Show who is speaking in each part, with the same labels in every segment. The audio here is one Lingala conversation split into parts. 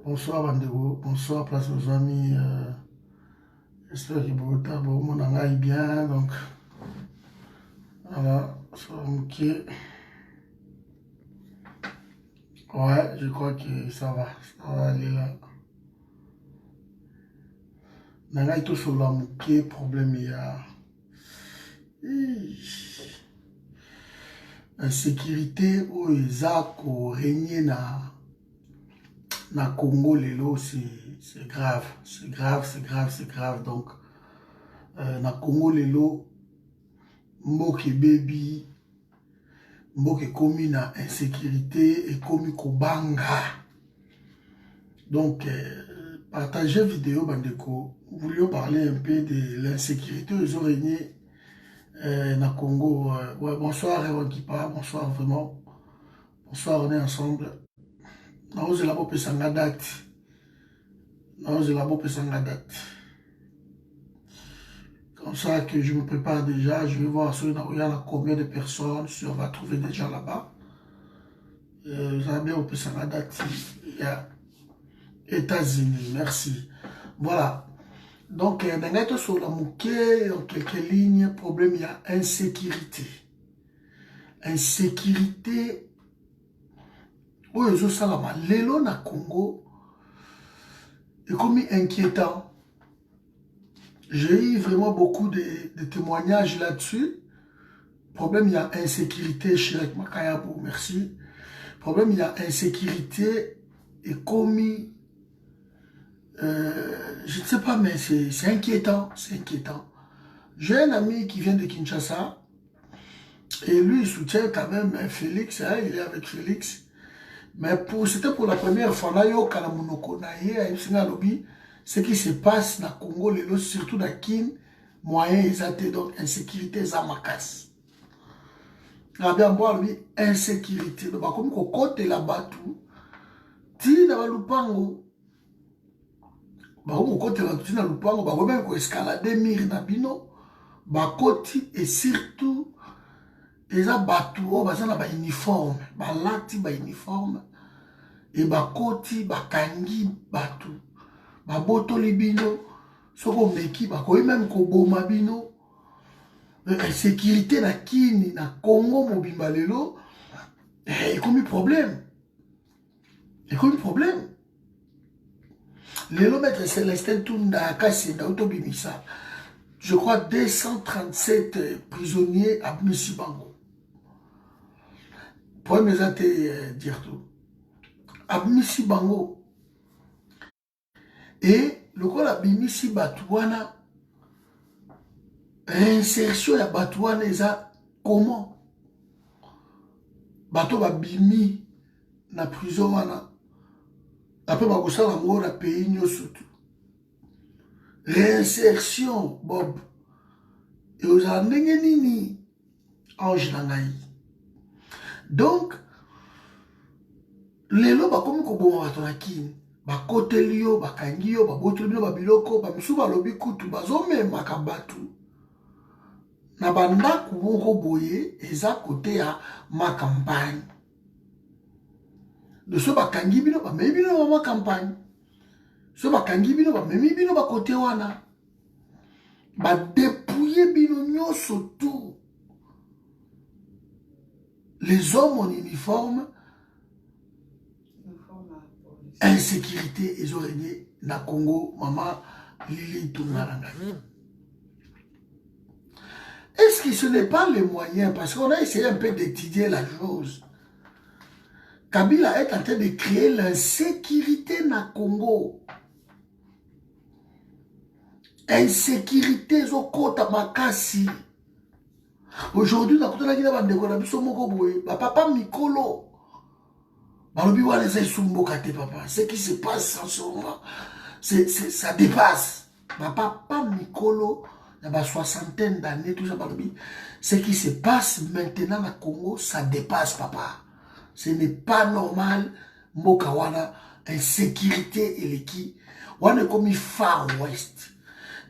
Speaker 1: Bonsoir Bandego, bonsoir place aux amis. J'espère que bon, mon aille bien. Donc voilà, ça va manquer. Ouais, je crois que ça va aller là. Nangai tout sur la mouké, problème il y a. Insécurité où ils ont régné na Congo lelo, c'est grave, c'est grave, c'est grave, c'est grave. Donc na Congo lelo, mboke baby, mboke komi na insécurité et komi kobanga. Donc partagez vidéo bandeko, nous voulions parler un peu de l'insécurité aux ont régné na Congo. Ouais, bonsoir Rewankipa, bonsoir vraiment, bonsoir, on est ensemble. Naoze la bope sanga date. Naoze la bope sanga date. Comme ça que je me prépare déjà, je vais voir sur il y a combien de personnes, si on va trouver des gens là-bas. Vous avez bien bope sanga date. Il y a États-Unis, merci. Voilà. Donc, dans sur la mouquet, en quelques lignes, problème, il y a insécurité. Insécurité. Oui, je sais là, l'élo na Congo est comme inquiétant. J'ai eu vraiment beaucoup de témoignages là-dessus. Problème, il y a insécurité chez Makayabou, merci. Problème, il y a insécurité et commis. Je ne sais pas, mais c'est inquiétant, c'est inquiétant. J'ai un ami qui vient de Kinshasa et lui, il soutient quand même Félix, hein, il est avec Félix. Mais c'était pour la première fois, là, ce qui se passe dans le Congo, surtout dans Kin, moyen exact, donc insécurité, Zamakas. La bien boire, lui, insécurité. Donc, comme côté là-bas, tout, ti na balupango. Comme côté là, tu na lupango, bah, même qu'on escalader mire na bino, bah, côté, et surtout, les abattus, bah, ça na ba uniforme, bah, lati, ba uniforme, et bah, côté, bah, kangi, batu. Babotoli bino, soko meki, bakoyi même koboma bino. Insécurité na Kini, na Congo mobimba lelo, ekomi problème. Ekomi problème. Lelo maître Célestin Tunda Kasenda Autobimisa. Je crois 237 prisonniers à Misibango. Pour me dire tout. À Misibango. Et le coup la bimisi batouana, insertion ya batouana eza comment? Bato ba bimi na prison wana. Après bakosa la mort na pays nyoso tout. Réinsertion Bob. Et aux ndenge nini ange na ngai. Donc lelo bakomi ko boma bato na Kini. Bakoteli yo, bakangi yo, baboteli bino babiloko, bamisu balobi kutu, bazomemaka batu. Na bandako moko boye, eza kote ya ma campagne. De so bakangi bino, bamemi bino ma campagne. So bakangi bino, bamemi bino bakote wana. Badepouye bino nyoso tout. Les hommes en uniforme, insécurité, ils ont régné na Congo, maman Lili Tounaranga. Est-ce que ce n'est pas les moyens? Parce qu'on a essayé un peu d'étudier la chose. Kabila est en train de créer l'insécurité na Congo. Insécurité zokota makasi. Aujourd'hui, na kutana kina bandeko na biso moko boye, papa Mikolo. Papa. Ce qui se passe en ce moment, ça dépasse. Papa Mikolo, il y a une soixantaine d'années, tout ça, ce qui se passe maintenant au Congo, ça dépasse, papa. Ce n'est pas normal. Mokawana, insécurité et l'équipe. On est comme Far West.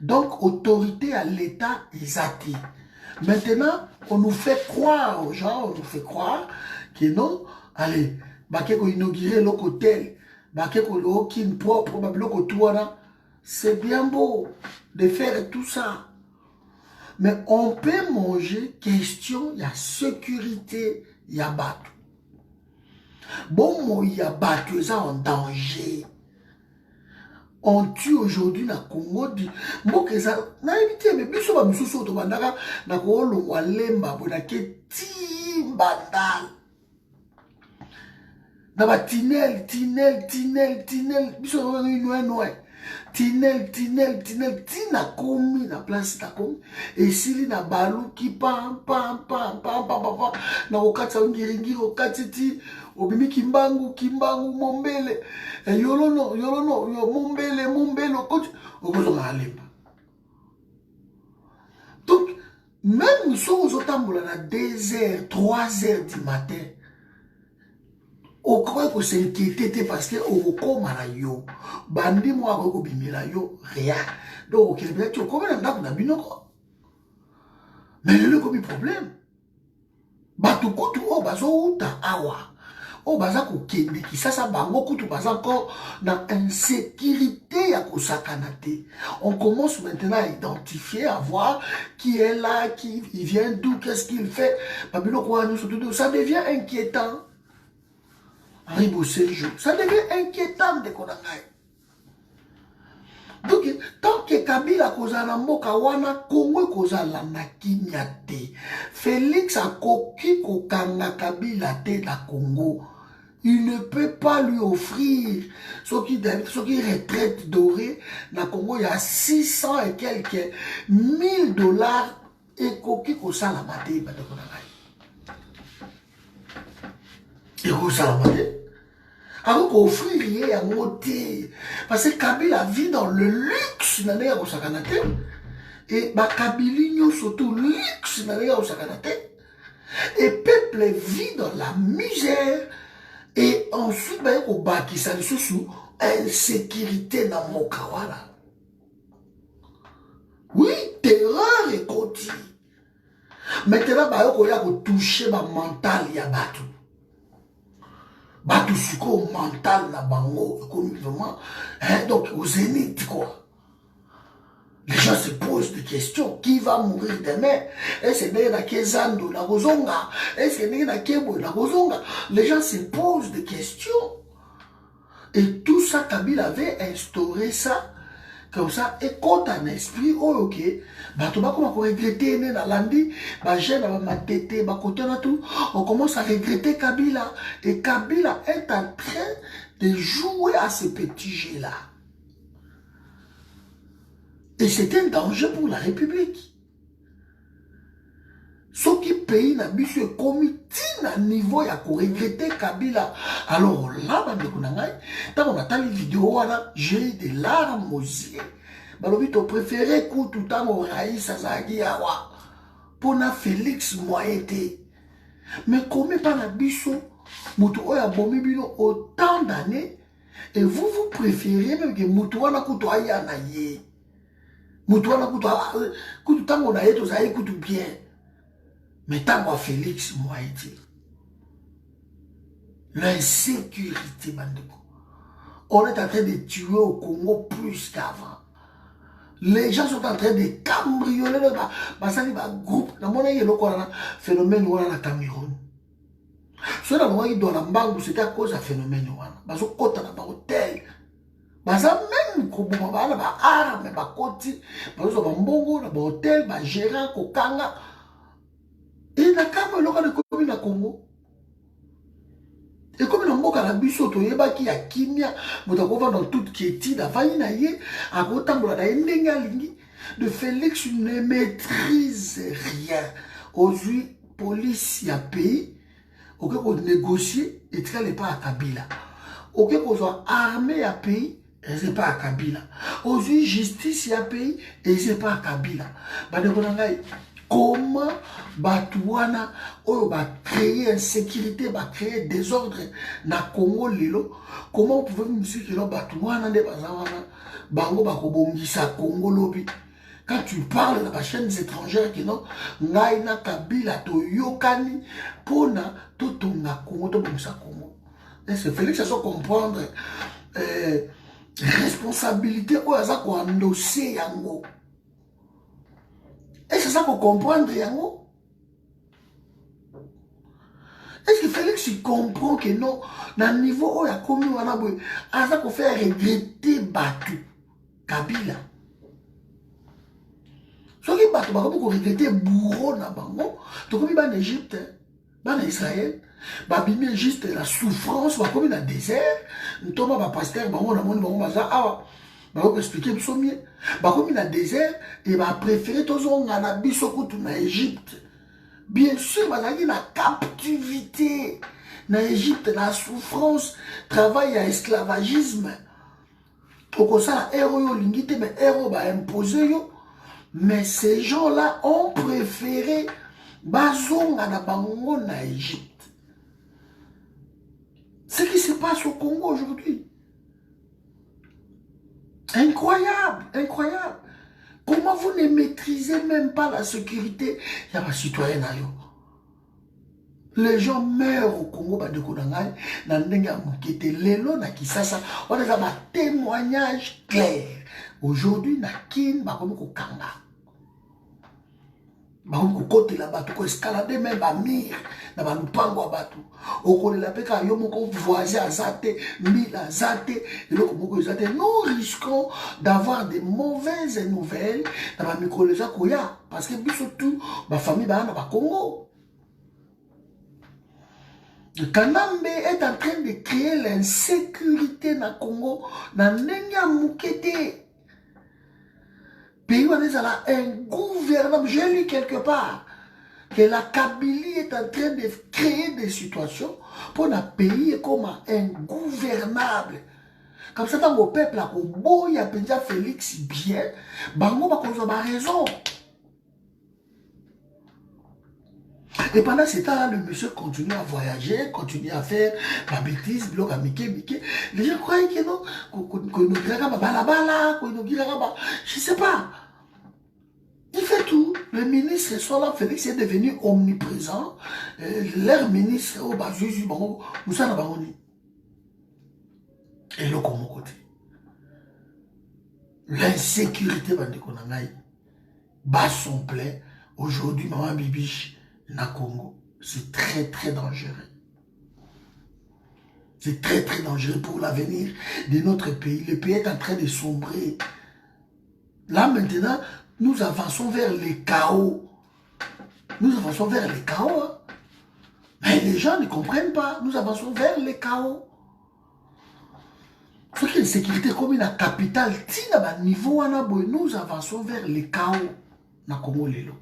Speaker 1: Donc, autorité à l'État, ils attirent. Maintenant, on nous fait croire aux gens, on nous fait croire que non, allez, Bakeko inauguré l'hôtel aucune propre, c'est bien beau de faire tout ça. Mais on peut manger, question, il y a sécurité, il y a bateau. Bon, il y a bateau, ça en danger. On tue aujourd'hui na Congo di mbokeza na éviter mais biso ba misusu to bandaka na ko longwa lemba bona ke timbandal na ba tinel biso no tinel tina komi na place ta komi esili na balu ki pam na okatsa ngiringi okatiti obimi kimbangu mombele yolono mombele okoti okozonga alemba. Donc même si vous otambola na 2 heures 3 heures du matin okoki kosinquiéter parce que okokoma na yo bandi mo akoki kobimela yo rien donc okende peut-être okoma na ndako na binoko mais lelo ekomi problème bato kutu oyo bazouta awa oyo baza kokende kisasa bango kutu baza encore na insécurité ya kosakana te. On commence maintenant à identifier, à voir qui est là, qui il vient d'où, qu'est-ce qu'il fait. Ça devient inquiétant. Ça devient inquiétant de Konangai. Donc, tant que Kabila kozala mboka wana, Congo kozala na kimia te. Félix a koki kokanga Kabila te na Congo. Il ne peut pas lui offrir ce qui retraite dorée. Na Congo, il y a 600 et quelques $1000 et koki kosala mate bade Konangai. Et kosala mate. Alors qu'offrir rien à monter. Parce que Kabila vit dans le luxe. Et Kabila surtout luxe. Et peuple vit dans la misère. Et ensuite, au baki, ça le sous insécurité dans mon kawala. Oui, terreur et continue. Maintenant, il y a toucher ma mental, il y a battu. Batou suko mental na bango vraiment donc au zénith quoi. Les gens se posent des questions. Qui va mourir demain? Est-ce que c'est Kezando la Rozonga? Est-ce que c'est Kebo la Rozonga? Les gens se posent des questions. Et tout ça, Kabila avait instauré ça comme ça, et quand un esprit, oh ok, bah tu vas comment regretter na landi, bah j'ai la matete, bah côté na tout, on commence à regretter Kabila, et Kabila est en train de jouer à ce petit jeu-là. Et c'est un danger pour la République. Ce qui pays n'a bu ce comité à niveau ya ko regretter Kabila. Alors là, quand on attend les vidéos, j'ai des larmes aux yeux. Balobi to préféré coup tout temps au Raïs Azagi Awa. Pour na Félix Moïté. Mais comme pas la biso, Moutou oya bomi bino autant d'années. Et vous préférez même que Moutou wana kuto aya na ye. Moutou wana kuto tango na ye to zaye kuto bien. Mais tant que Félix Moïté, l'insécurité, on est en train de tuer au Congo plus qu'avant. Les gens sont en train de cambrioler le groupe. Dans mon avis, il y a un phénomène au Cameroun. Ce qui est dans la banque, c'était à cause d'un phénomène. Ils sont côté dans l'hôtel. Ils ont même des armes, des côtés, des bongo, des hôtels, des gérants, des kanga. Et na kama loka de komi na Congo. Et comme na mboka na biso to yeba ki ya kimia, motakova dans toute quiétude, da fayi na ye, a kotambola da ndenga lingi, de Félix ne maîtrise rien. Aujourd'hui, police ya pays, ok ko négocier et traiter pas à Kabila. Ok ko soit armé à pays, et c'est pas à Kabila. Aujourd'hui, justice ya pays, et c'est pas à Kabila. Ba de konangai. Comment Batouana va créer insécurité, va créer désordre dans le Congo lilo? Comment pouvez-vous me dire que Batouana ne Bazawana Bango Bakobongisa Congo lobi? Quand tu parles dans les chaînes étrangères qui n'ont Ngaina Kabila to Yokani Pona Totonga Congo to Bongisa Congo. C'est Félix à se comprendre. responsabilité oyo aza koendose yango. Est-ce que ça qu'on comprendre yango? Est-ce que Félix il comprend que non, dans le niveau où il y a commis wana boy, aza ko faire regretter Batu Kabila. Soki Batu ba ko regretter bourreau na bango, to komi ba en Égypte, ba en Israël, ba bimi juste la souffrance, ba komi na désert, ntoma ba pasteur bango na moni bango baza awa. Ba ko expliquer biso mieux. Ba komi na désert et ba préférer tozonga na biso kutu na Égypte. Bien sûr, bazali na captivité, na Égypte, na souffrance, travail à esclavagisme. Pour ça, héros yo lingite, mais héros ba imposer yo. Mais ces gens-là ont préféré bazonga na bango na Égypte. Ce qui se passe au Congo aujourd'hui. Incroyable, incroyable. Comment vous ne maîtrisez même pas la sécurité? Il y a pas citoyen. Les gens meurent au Congo, Lelo na Kisasa, on a un témoignage clair. Aujourd'hui, na Kin, Kanga. Côté là-bas, tu peux escalader même à Mir, na Balupango à Batu. Au Kole la Peka, Yomoko voisin à Zate, Mila Zate, et le Komoko Zate. Nous risquons d'avoir des mauvaises nouvelles dans ma micro-lésa Koya, parce que surtout, ma famille va dans le Congo. Le Kanambe est en train de créer l'insécurité dans le Congo, dans Nenya Moukete. Pays où on est un gouvernement, j'ai lu quelque part que la Kabylie est en train de créer des situations pour un pays comme ingouvernable. Comme ça, dans le peuple, il y a déjà Félix bien, Bango va avoir raison. Et pendant ce temps, le monsieur continue à voyager, continue à faire la bêtise, bloc à Mickey. Les gens croyaient que non, qu'on nous dira balabala, qu'on nous dira, je sais pas. Il fait tout. Le ministre, soit là, Félix est devenu omniprésent. Leur ministre, oh, bah, Jésus, bon, nous sommes là-bas. Et là, comme côté. L'insécurité, bas son plein. Aujourd'hui, maman Bibiche, na Congo, c'est très très dangereux. C'est très très dangereux pour l'avenir de notre pays. Le pays est en train de sombrer. Là maintenant, nous avançons vers le chaos. Nous avançons vers le chaos. Hein. Mais les gens ne comprennent pas. Nous avançons vers le chaos. Il faut qu'il y ait une sécurité comme la capitale. Niveau nous avançons vers le chaos. Na Congo Lelo.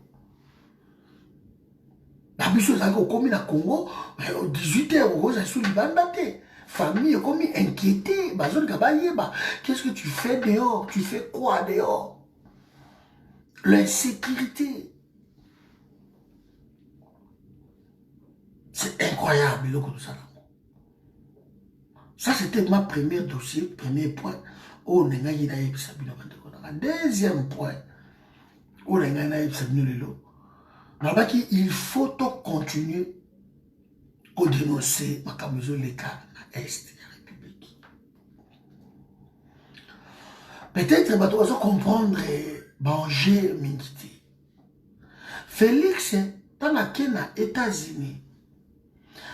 Speaker 1: La biso comme na Congo, 18h, vous êtes sous le bandaté. Famille est comme inquiétée. Qu'est-ce que tu fais dehors? Tu fais quoi dehors? L'insécurité. C'est incroyable, le coup de ça. Ça, c'était ma première dossier, premier point. Deuxième point, il faut continuer à dénoncer les cas à l'Est de la République. Peut-être que tu vas comprendre danger Mingiti. Félix, dans les États-Unis,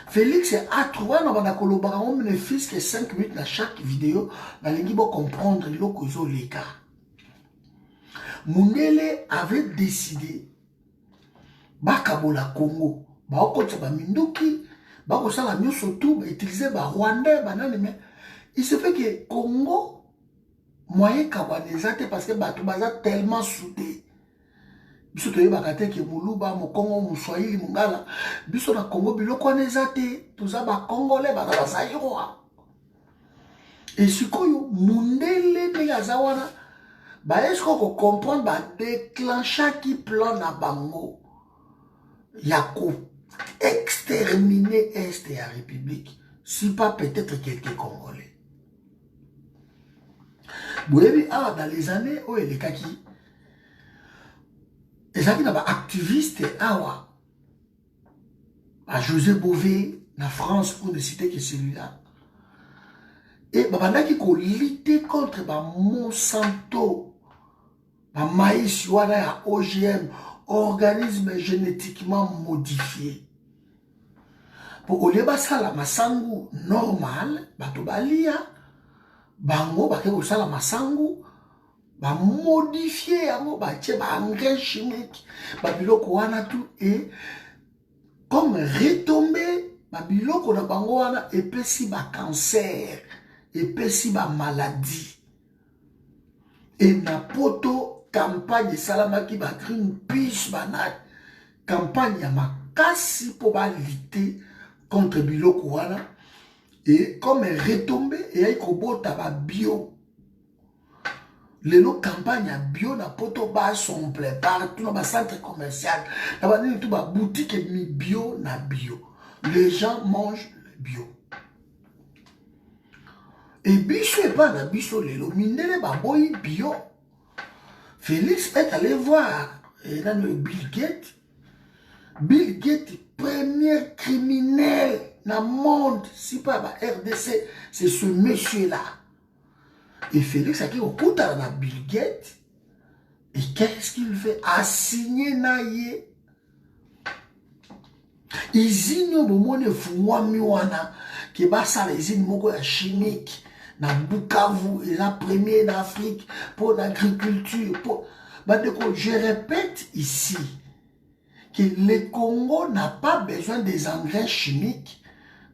Speaker 1: Félix a trouvé dans le fils que 5 minutes dans chaque vidéo, il faut comprendre les cas. Mundele avait décidé Bakabola Congo, Baokotsa Minduki, Bakosala Nyosotu, utiliser Rwandais, mais il se fait que Congo, moyen Kawanezate, parce que Batubaza tellement soudé. Biso toye bakate ke muluba mokongo muswahili mungala biso na Congo biloko nezate tuza ba congolais ba zaïrois et sikoyo mundele ndinga wana ba esko ko comprendre ba déclencher qui plan na bango ya ko exterminer est de la République si pas peut-être quelques congolais. Vous avez dans les années où les kaki et ça qui n'a pas activiste awa à José Bové, la France, pour ne citer que celui-là. Et babandaki ko lutter contre ba Monsanto, ba maïs wana ya OGM, organisme génétiquement modifié. Pour oleba sala masangu normal, bato balia, bango bake ko sala masangu, ba modifié yango ba tie ba engrais chimique, ba biloko wana tout et comme retomber ba biloko na bango wana epesi ba cancer, epesi ba maladie. Et na poto campagne salamaki ba Greenpeace banat campagne ya makasi pour ba lutter contre biloko wana et comme retombé et ay kobota ba bio. Lelo campagne ya bio na poto ba somple partout dans ba centre commercial, na ba nini tout ba boutique mi bio na bio. Les gens mangent le bio. Et biso et pas na biso lelo minele ba boy bio. Félix est allé voir dans le Bill Gates. Bill Gates, premier criminel dans le monde, si pas la RDC, c'est ce monsieur-là. Et Félix a dit au coup dans Bill Gates. Et qu'est-ce qu'il fait? Assigner naïe. Ils ont besoin de fouamiwana qui bat ça les îles chimiques. Na Bukavu, et la première d'Afrique pour l'agriculture. Je répète ici que le Congo n'a pas besoin des engrais chimiques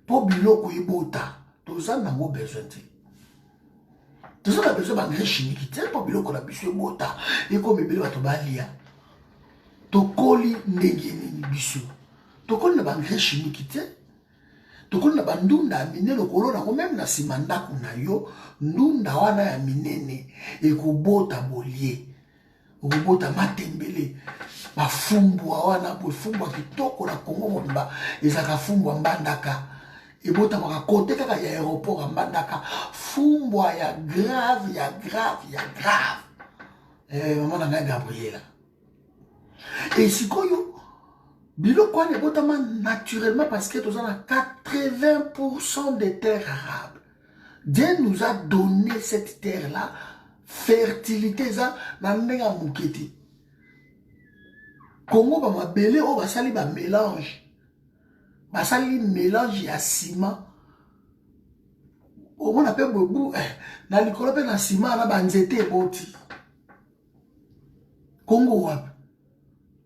Speaker 1: pour biloko ibota. Tout ça n'a pas besoin. Tout ça n'a besoin d'engrais chimiques pour biloko na biso ibota. Et comme biloko batobalia. Tokoli ndengeni biso. Tokoli na engrais chimiques. Tokoli na bandunda mine lokolo na même na simanda kuna yo ndunda wana ya minene ekobota bolie ekobota matembele bafumbwa wana bofumbwa kitoko na Kongo mba ezaka fumbwa mbandaka ebota baka kote kaka ya aéroport mbandaka fumbwa ya grave maman na Gabriela et sikoyo biloko wana ebotama naturellement parce que nous avons 80% des terres arables. Dieu nous a donné cette terre-là, fertilité, ça, na ndenga muketi. Congo, ba mabele, oh, basali ba mélange. Basali mélange ya ciment. On appelle bobu, na likolo pe na ciment, na ba nzete eboti. Congo wapi.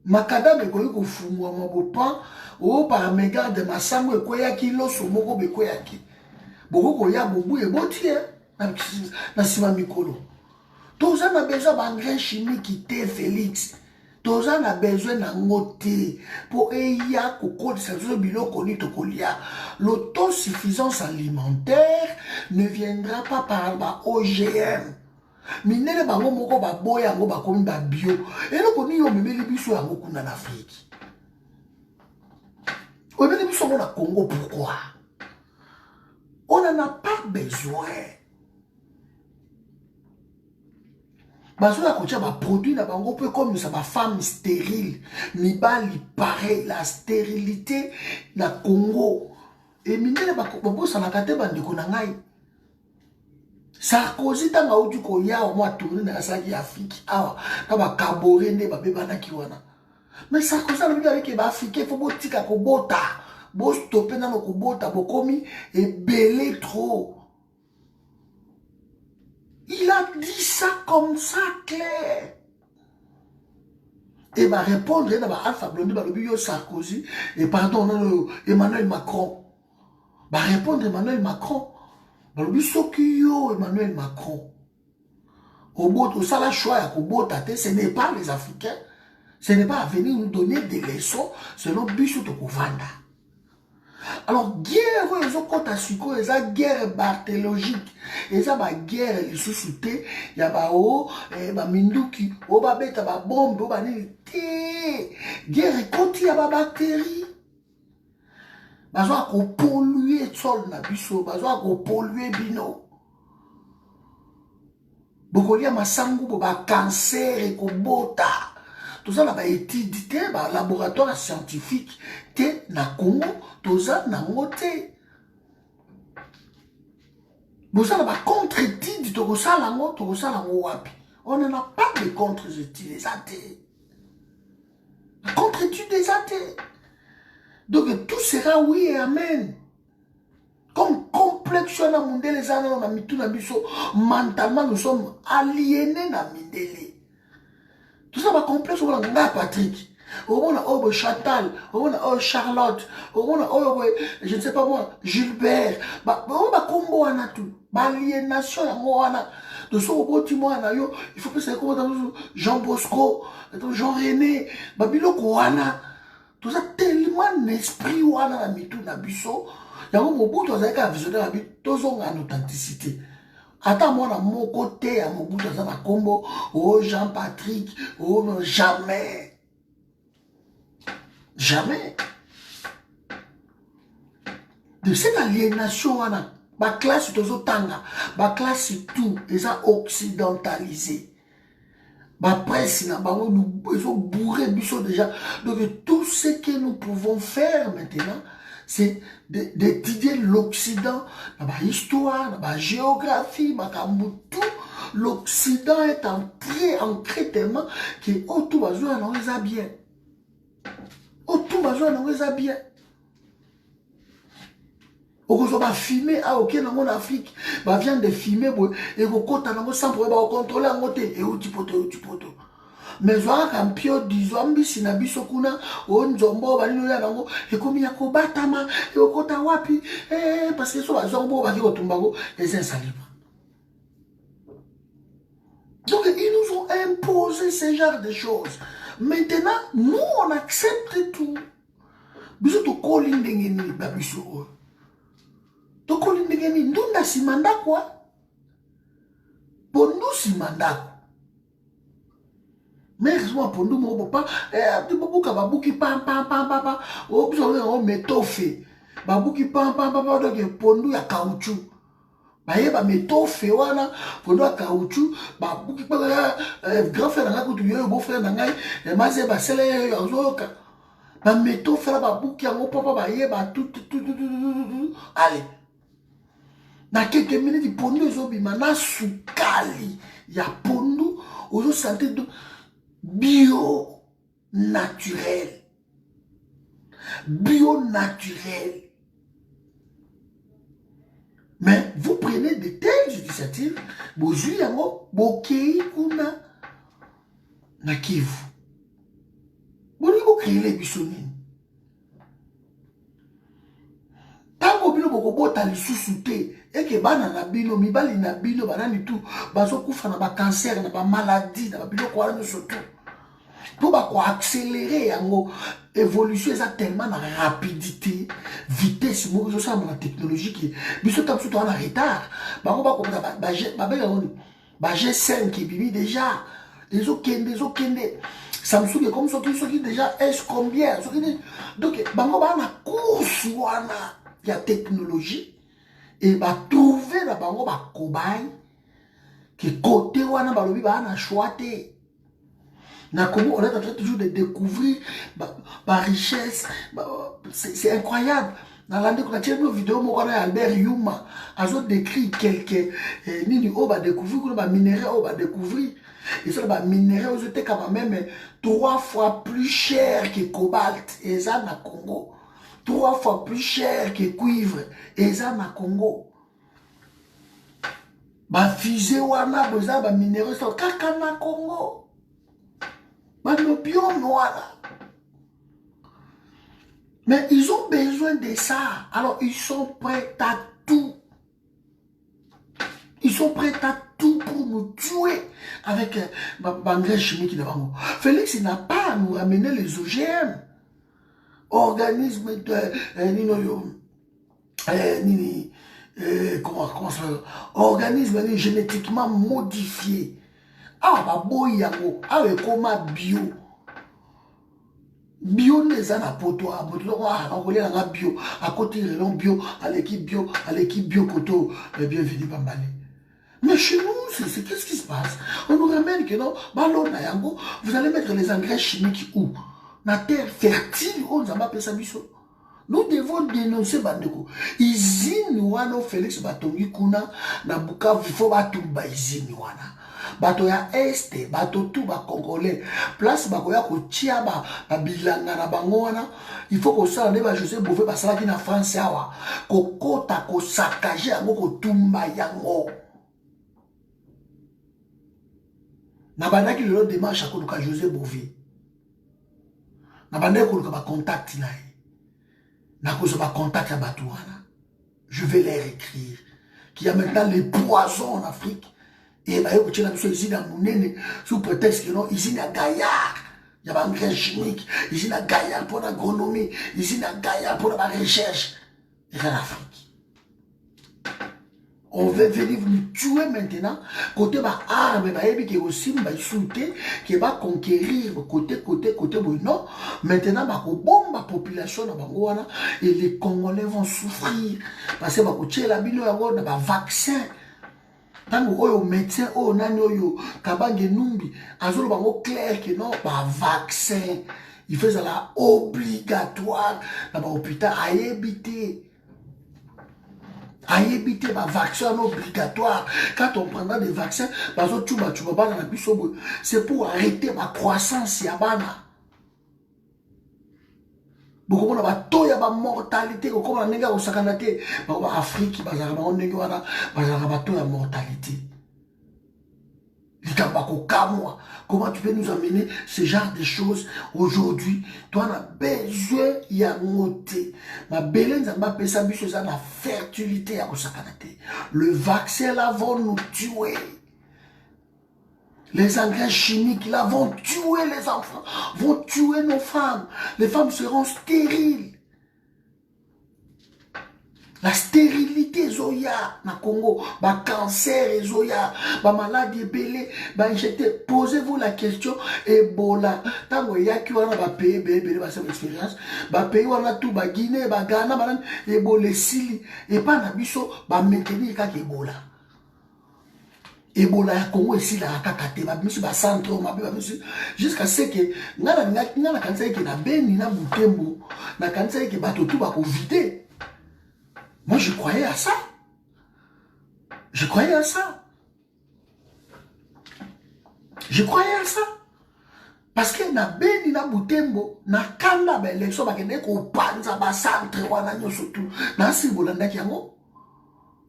Speaker 1: Makadam ekoyi kofungwa mabopan o par mégard de masango ekoya kilo somoko bekoya ki boko koya bobu eboti na sima mikolo toza na besoin d'engrais chimiques te Félix toza na besoin na ngote pour eya kokodisa zo biloko ni tokolia l'autosuffisance alimentaire ne viendra pas par ba OGM. Minele bango moko ba boya yango ba komi ba bio. Et là koni yo memeli biso yango kuna en Afrique. On memeli biso na Congo pourquoi? On n'en a pas besoin. Bazo ya kotia ba produit na bango peu comme ça ba femme stérile. Mibali pareil la stérilité na Congo. Et minele ba bosa na kate bandiko na ngai. Sarkozy tanga uti ko ya o mwa tourner na saki Afrique awa na ba kabore nde ba bebana ki wana mais Sarkozy a dit avec ba Africain faut botika ko bota bo stopper na ko bota bokomi et belé trop. Il a dit ça comme ça clair. Et va répondre na ba Alpha Blondy ba lobi yo Sarkozy et pardon Emmanuel Macron. Va répondre Emmanuel Macron. Emmanuel Macron. Au ça la choix ce n'est pas les Africains, ce n'est pas à venir nous donner des leçons selon Bichot Kovanda. Alors, guerre, ils ont compte à sucre, ils ont guerre bactériologique, ils ont une guerre, ils sont soutés, il y a ba minduki, ba beta, ba bombe, ba nilité, guerre contre il y a ba bactéries. Bazo ko polluer sol na biso, bazo ko polluer bino. Bokolia masangu bo ba cancer et ko bota. Tout ça là ba étude te ba laboratoire scientifique te na Congo, tout ça na ngote. Vous avez ma contre-étude, on n'en a pas de contre-études des athées. La contre-étude des athées. Donc tout sera oui et amen. Comme complexe na mundele zana na mitu na biso, mentalement nous sommes aliénés na mindele. Tout ça va complexe on a Patrick. On a Chantal, on a Charlotte, on a je ne sais pas moi, Gilbert. On va combo ana tout. Aliénation ya moana. De ce il faut que c'est comme Jean Bosco, Jean René, Babilo Kouana. Tout ça tellement d'esprit wana na mitu na biso. Yango Mobutu azali ka visionnaire abi tozonga en authenticité. Attends moi na mon côté à Mobutu azali na kombo oh Jean-Patrick oh non jamais. Jamais. De cette aliénation wana ba classe tozotanga, ba classe tout eza occidentalisé. Ma presse, nous ont bourré déjà. Donc tout ce que nous pouvons faire maintenant, c'est d'étudier l'Occident, dans l'histoire, dans la géographie, tout. L'Occident est ancré tellement que tout besoin on les a bien. Tout besoin on les a bien. On va filmer ah ok dans mon Afrique bah vient de filmer et on compte dans mon centre on contrôler en côté et où tu poto mais voilà quand pio dizombi sinabiso kuna on zombo balino ya nango et comme ya ko batama et au kota wapi parce que so zombo ba ko tumbango les insalibles. Donc ils nous ont imposé ce genre de choses. Maintenant nous on accepte tout. Biso to calling ndengeni babiso. Toko lindegeni ndunda simanda kwa pondu simanda mais moi pondu mo pas babuka babuki pam o biso o metofe babuki pam donc pondu ya caoutchouc baye ba metofe wana pondu ya caoutchouc babuki grand frère nga kutu yo beau frère ngai maze ba sele yo zoka ba metofe la babuki yango papa baye ba tout allez. Na quelques minutes, pondu ezobima na sukali ya pondu ozo santé de bio naturel. Bio naturel. Mais vous prenez de telles initiatives, bozui yango bokei kuna na Kivu. Boni ko créer les bisonines. Tango bino bokobota lisusu te et que bana na bino mibali na bino banani tout bazo kufa na ba cancer na ba maladie na ba biloko wana surtout pour ba ko accélérer yango évolution eza tellement na rapidité vitesse mo zo sa na technologie qui biso tam surtout en retard ba ko ba ko ba G5 qui bibi déjà les okende Samsung est comme ça qui déjà est combien donc bango ba na course wana ya technologie et va trouver la bango ba cobaye qui côté wana balobi ba na choité na Congo on est en train toujours de découvrir ba richesse c'est incroyable dans l'année qu'on a tiré nos vidéos moi Albert Yuma azo décrit quelques nini o ba découvrir ba minerai o ba découvrir et ça ba minerai c'était quand même 3 fois plus cher que cobalt et ça na Congo 3 fois plus cher que cuivre et ça na Congo. Ba fusée wana boza ba minéraux so kaka na Congo. Ba l'opium noir. Mais ils ont besoin de ça. Alors ils sont prêts à tout. Ils sont prêts à tout pour nous tuer avec l'engrais chimique de Bango. Félix il n'a pas à nous amener les OGM. Organisme organisme génétiquement modifié. Ah, bah, boy, yango, ah, comment bio. Bio n'est pas un poteau, on relève un bio, à côté de bio, à l'équipe bio, poteau, bienvenue, Bambale. Mais chez nous, qu'est-ce qui se passe? On nous ramène que non, ballon, vous allez mettre les engrais chimiques où? La terre fertile, on a appelé ça biso. Nous devons dénoncer Bandeko. Izini wana Félix Batongi kuna na Bukavu il faut batumba izini wana. Bato ya este, bato tout ba congolais. Place bakoya ko tia ba bilanga na bango wana. Il faut que ça ne ba José Bové ba sala ki na France awa. Ko kota ko sakaje yango ko tumba yango. Na bandaki le démarche ko luka José Bové. Na bandaki ko luka ba contact na ye. Na cause ba contact ya bato wana. Je vais leur écrire qu'il y a maintenant les poisons en Afrique. Et bah écoutez la mission ici dans Mounene sous prétexte que non ici na Gaillard. Il y a un engrais chimique, ici na Gaillard pour l'agronomie, ici na Gaillard pour la recherche. Et en Afrique. On veut venir nous tuer maintenant. Côté bah arme, bah et qui aussi bah insulter, qui va conquérir côté. Non. Maintenant bah ko bombe la population na Bangoana et les Congolais vont souffrir parce que bah côté la bino ya ngona bah vaccin. Tango oyo médecin oyo nani oyo Kabange Numbi azolo bango clair que non bah vaccin. Il fait ça là obligatoire dans l'hôpital à éviter. À éviter ma vaccin obligatoire. Quand on prendra des vaccins, c'est pour arrêter ma croissance yabana. Beaucoup de gens ont une mortalité. Comme on a dit en Afrique, ils ont une mortalité. Comment tu peux nous amener ce genre de choses aujourd'hui? Toi, on a besoin de noter. Ma belle, la fertilité. Le vaccin là vont nous tuer. Les engrais chimiques là vont tuer les enfants, vont tuer nos femmes. Les femmes seront stériles. La stérilité zoya na Congo, ba cancer zoya, ba maladie belé, ba injecté. Posez-vous la question Ebola. Tango yaki wana ba pays belé ba cette expérience, ba pays wana tout ba Guinée, ba Ghana, ba Ebola sili et pas na biso ba maintenir ka Ebola. Ebola ya Congo ici la kakate ba biso ba centre ma ba biso jusqu'à ce que ngana kanisa ke na Beni na Butembo, na kanisa ke bato tout ba ko vider. Moi, je croyais à ça. Je croyais à ça. Je croyais à ça. Parce que na Beni na Butembo, na kanda ba élection ba kende ko panza ba centre wana nyo surtout. Na si bolanda ki yango.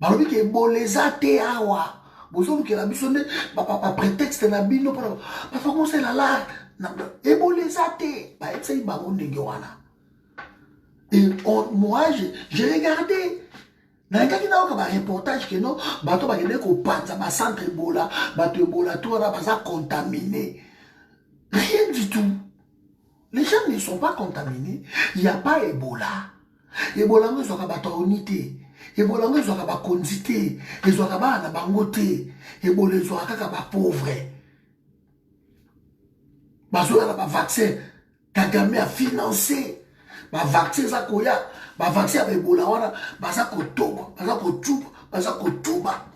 Speaker 1: Ba lobi ke boleza te awa. Bozo ke la bisone ba prétexte na bino para ba fa commencer la na e boleza te. Ba etsai ba ndenge wana. Et moi, j'ai regardé. Dans le cas qui n'a aucun reportage que non, bateau va gagner qu'au panza, ba centre Ebola, bateau Ebola, tout va pas contaminé. Rien du tout. Les gens ne sont pas contaminés. Il n'y a pas Ebola. Ebola, nous sommes pas unité. Ebola, nous sommes pas quantité. Ils sont pas na bangoté. Ebola, ils sont pas pauvres. Bateau a pas vaccin. Kagame a financé. Ba vaccin ça koya, ba vaccin avec Ebola wana, ba ça ko toba, ba ça ko tuba, ba ça ko tuba.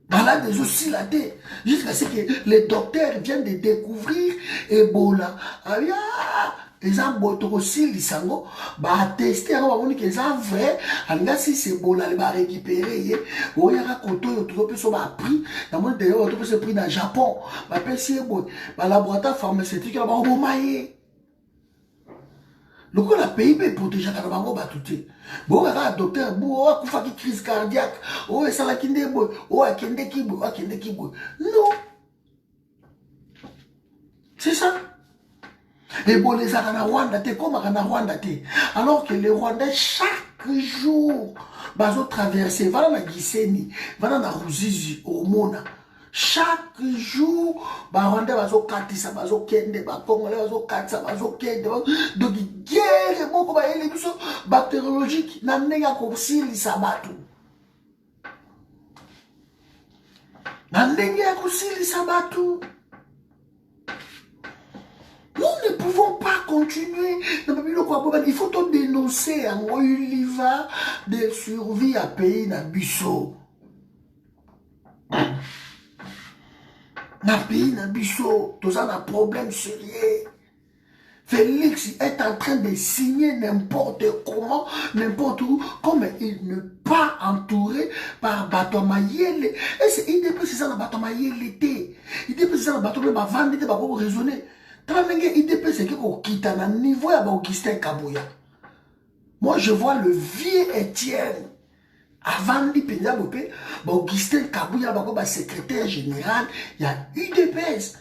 Speaker 1: Malade des aussi la tête, jusqu'à ce que les docteurs viennent de découvrir Ebola. Ah bien, ils ont boto aussi lisango, ba tester on va dire que ça vrai, anga si c'est Ebola, les ba récupérer, o yaka koto yo tout peut so ba pris, dans mon d'ailleurs tout peut se pris dans Japon, ba pesi ebo, ba laboratoire pharmaceutique là ba obomaye. Le coup, la PIB protégé à la batouté. Bon, un docteur, bon, on a une crise cardiaque. Oh, ça la kinde, oh, a kende kibo, a kende kibo. Non. C'est ça. Et bon, les Arana Rwanda, t'es comme Arana Rwanda, t'es. Alors que les Rwandais, chaque jour, bazo traverser, voilà la Giseni, voilà la Ruzizi, au Mona. Chaque jour, bah Rwanda bazo katisa, bazo kende, bah Congolais bazo katisa, bazo kende, donc guerre beaucoup bah élection bactériologique, n'amener comme si les sabatou, n'amener comme si les sabatou. Nous ne pouvons pas continuer. Il faut tout dénoncer en Oliva de survie à pays na biso. Na pays na biso, tous un problème sérieux. Félix est en train de signer n'importe comment, n'importe où, comme il n'est pas entouré par Batomayele. Et c'est IDP, c'est ça, la Batomayele. IDP, c'est ça, la Batomayele, va vendre, va raisonner. IDP, c'est qu'on quitte à un niveau, il y a Augustin Kabouya. Moi, je vois le vieux Étienne. Avant de penser Augustin Kabouya, secrétaire général, il y a UDPS,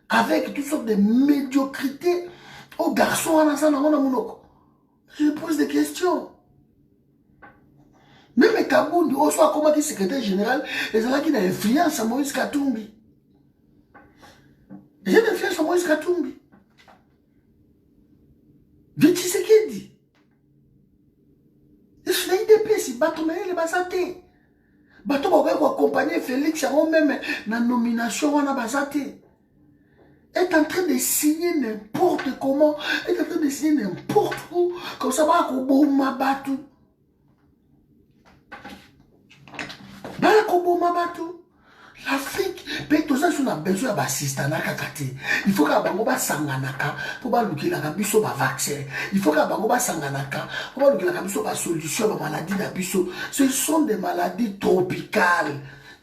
Speaker 1: avec toutes sortes de médiocrités. Aux garçons, je pose des questions. Même Kaboundi, au soit comment dit secrétaire général, les gens qui ont influence à Moïse Katumbi. Les gens ont influence à Moïse Katumbi. Viti ce qu'il dit. Je suis l'IDP, si Batomayele les basaté. Batomayele va accompagner Félix, même dans la nomination, on a basaté. Est en train de signer n'importe comment, est en train de signer n'importe où, comme ça va Koboma Batu. L'Afrique, tout ça, on a besoin d'assistance. Il faut que bango ba sanganaka pour ba lukila biso ba vaccin. Il faut que bango ba sanganaka pour ba lukila biso ba solution ba maladie na biso. Ce sont des maladies tropicales.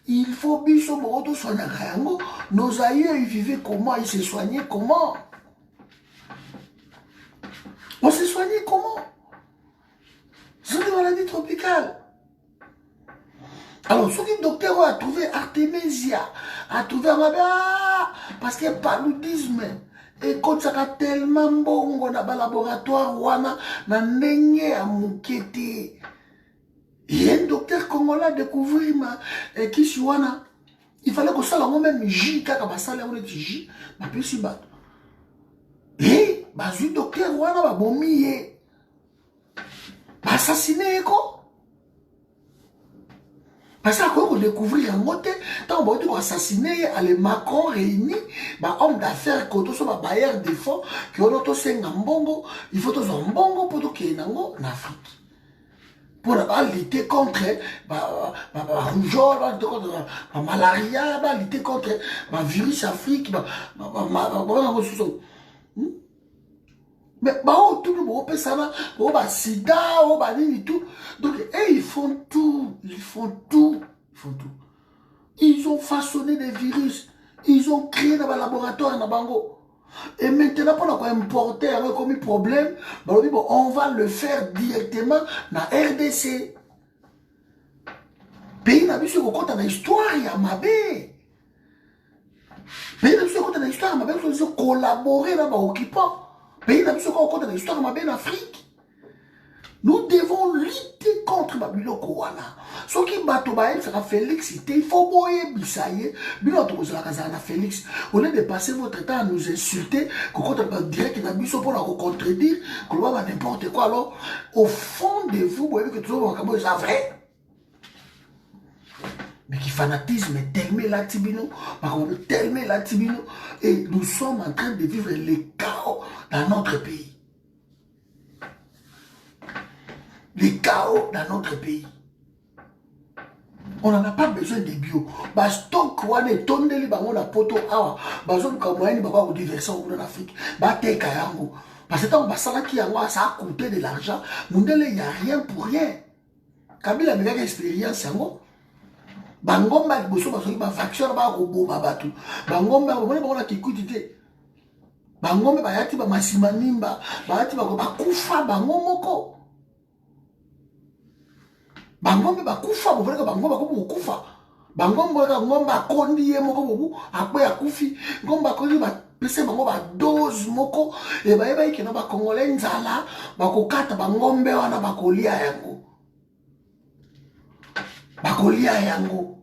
Speaker 1: Il faut biso moto soigner yango. Nos aïeux ils vivaient comment, ils se soignaient comment? On se soignait comment? Ce sont des maladies tropicales. Alors, ce que le docteur a trouvé Artemisia, a trouvé parce que le paludisme, et quand ça a tellement bon dans le laboratoire, wana na ndenge à moukete. Et un docteur congolais a découvert qui suis wana. Il fallait que ça la même J, quand on a salé on dit J, ma plus si bat. Et le docteur wana va bomber, va assassiner quoi. Parce qu'on découvrir un côté, tant qu'on a assassiné les Macron réunis, hommes d'affaires, quand on soit bailleur de fonds, qui ont tous un bongo, il faut tous un bongo pour qu'il y ait en Afrique. Pour lutter contre la rougeole, la malaria, lutter contre le virus Afrique, mais tout le monde peut ça, sida, tout. Donc, ils font tout. Ils font tout. Ils ont façonné des virus. Ils ont créé dans le laboratoire dans Bango. Et maintenant, pour importer comme un problème, on va le faire directement dans RDC. Pays n'a vu ce qu'on compte dans l'histoire, il y a Mabé. Pays n'a vu ce qu'on compte dans l'histoire, Mabé, ils ont collaboré là-bas, occupant. Pays n'a plus ce qu'on compte dans l'histoire de l'Afrique. Nous devons lutter contre Babylon Kouana. Ce qui Batobaï sera Félix, il faut boyer Bissaye. Bilo la Félix. Au lieu de passer votre temps à nous insulter, qu'on dirait qu'il a mis pour la contredire, qu'on va n'importe quoi. Alors, au fond de vous, vous voyez que tout le monde est vrai. Mais qui fanatisme est tellement latibino, et nous sommes en train de vivre le chaos dans notre pays. Le chaos dans notre pays. On n'en a pas besoin de bio. Baston quoi est tombé dans la poto awa. Bazon comme moyen de avoir diversion en Afrique. Bate kayango. Parce que tant basala qui a ça a coûté de l'argent. Mundele y a rien pour rien. Kabila a une expérience yango. Bangomba liboso basoki ba vaccin ba roboma batu. Bangomba bone ba ki kutite. Bangomba bayati ba masimanimba, bayati ba kufa bangomoko. Bangomba bakufa bo vreka bangomba ko kufa. Bangomba ka ngomba kondi ye moko bobu akwe akufi. Ngomba ko ba pese bango ba dose moko e ba eba ikena ba congolais nzala ba kokata bangombe wana bakolia yango. Bakolia yango.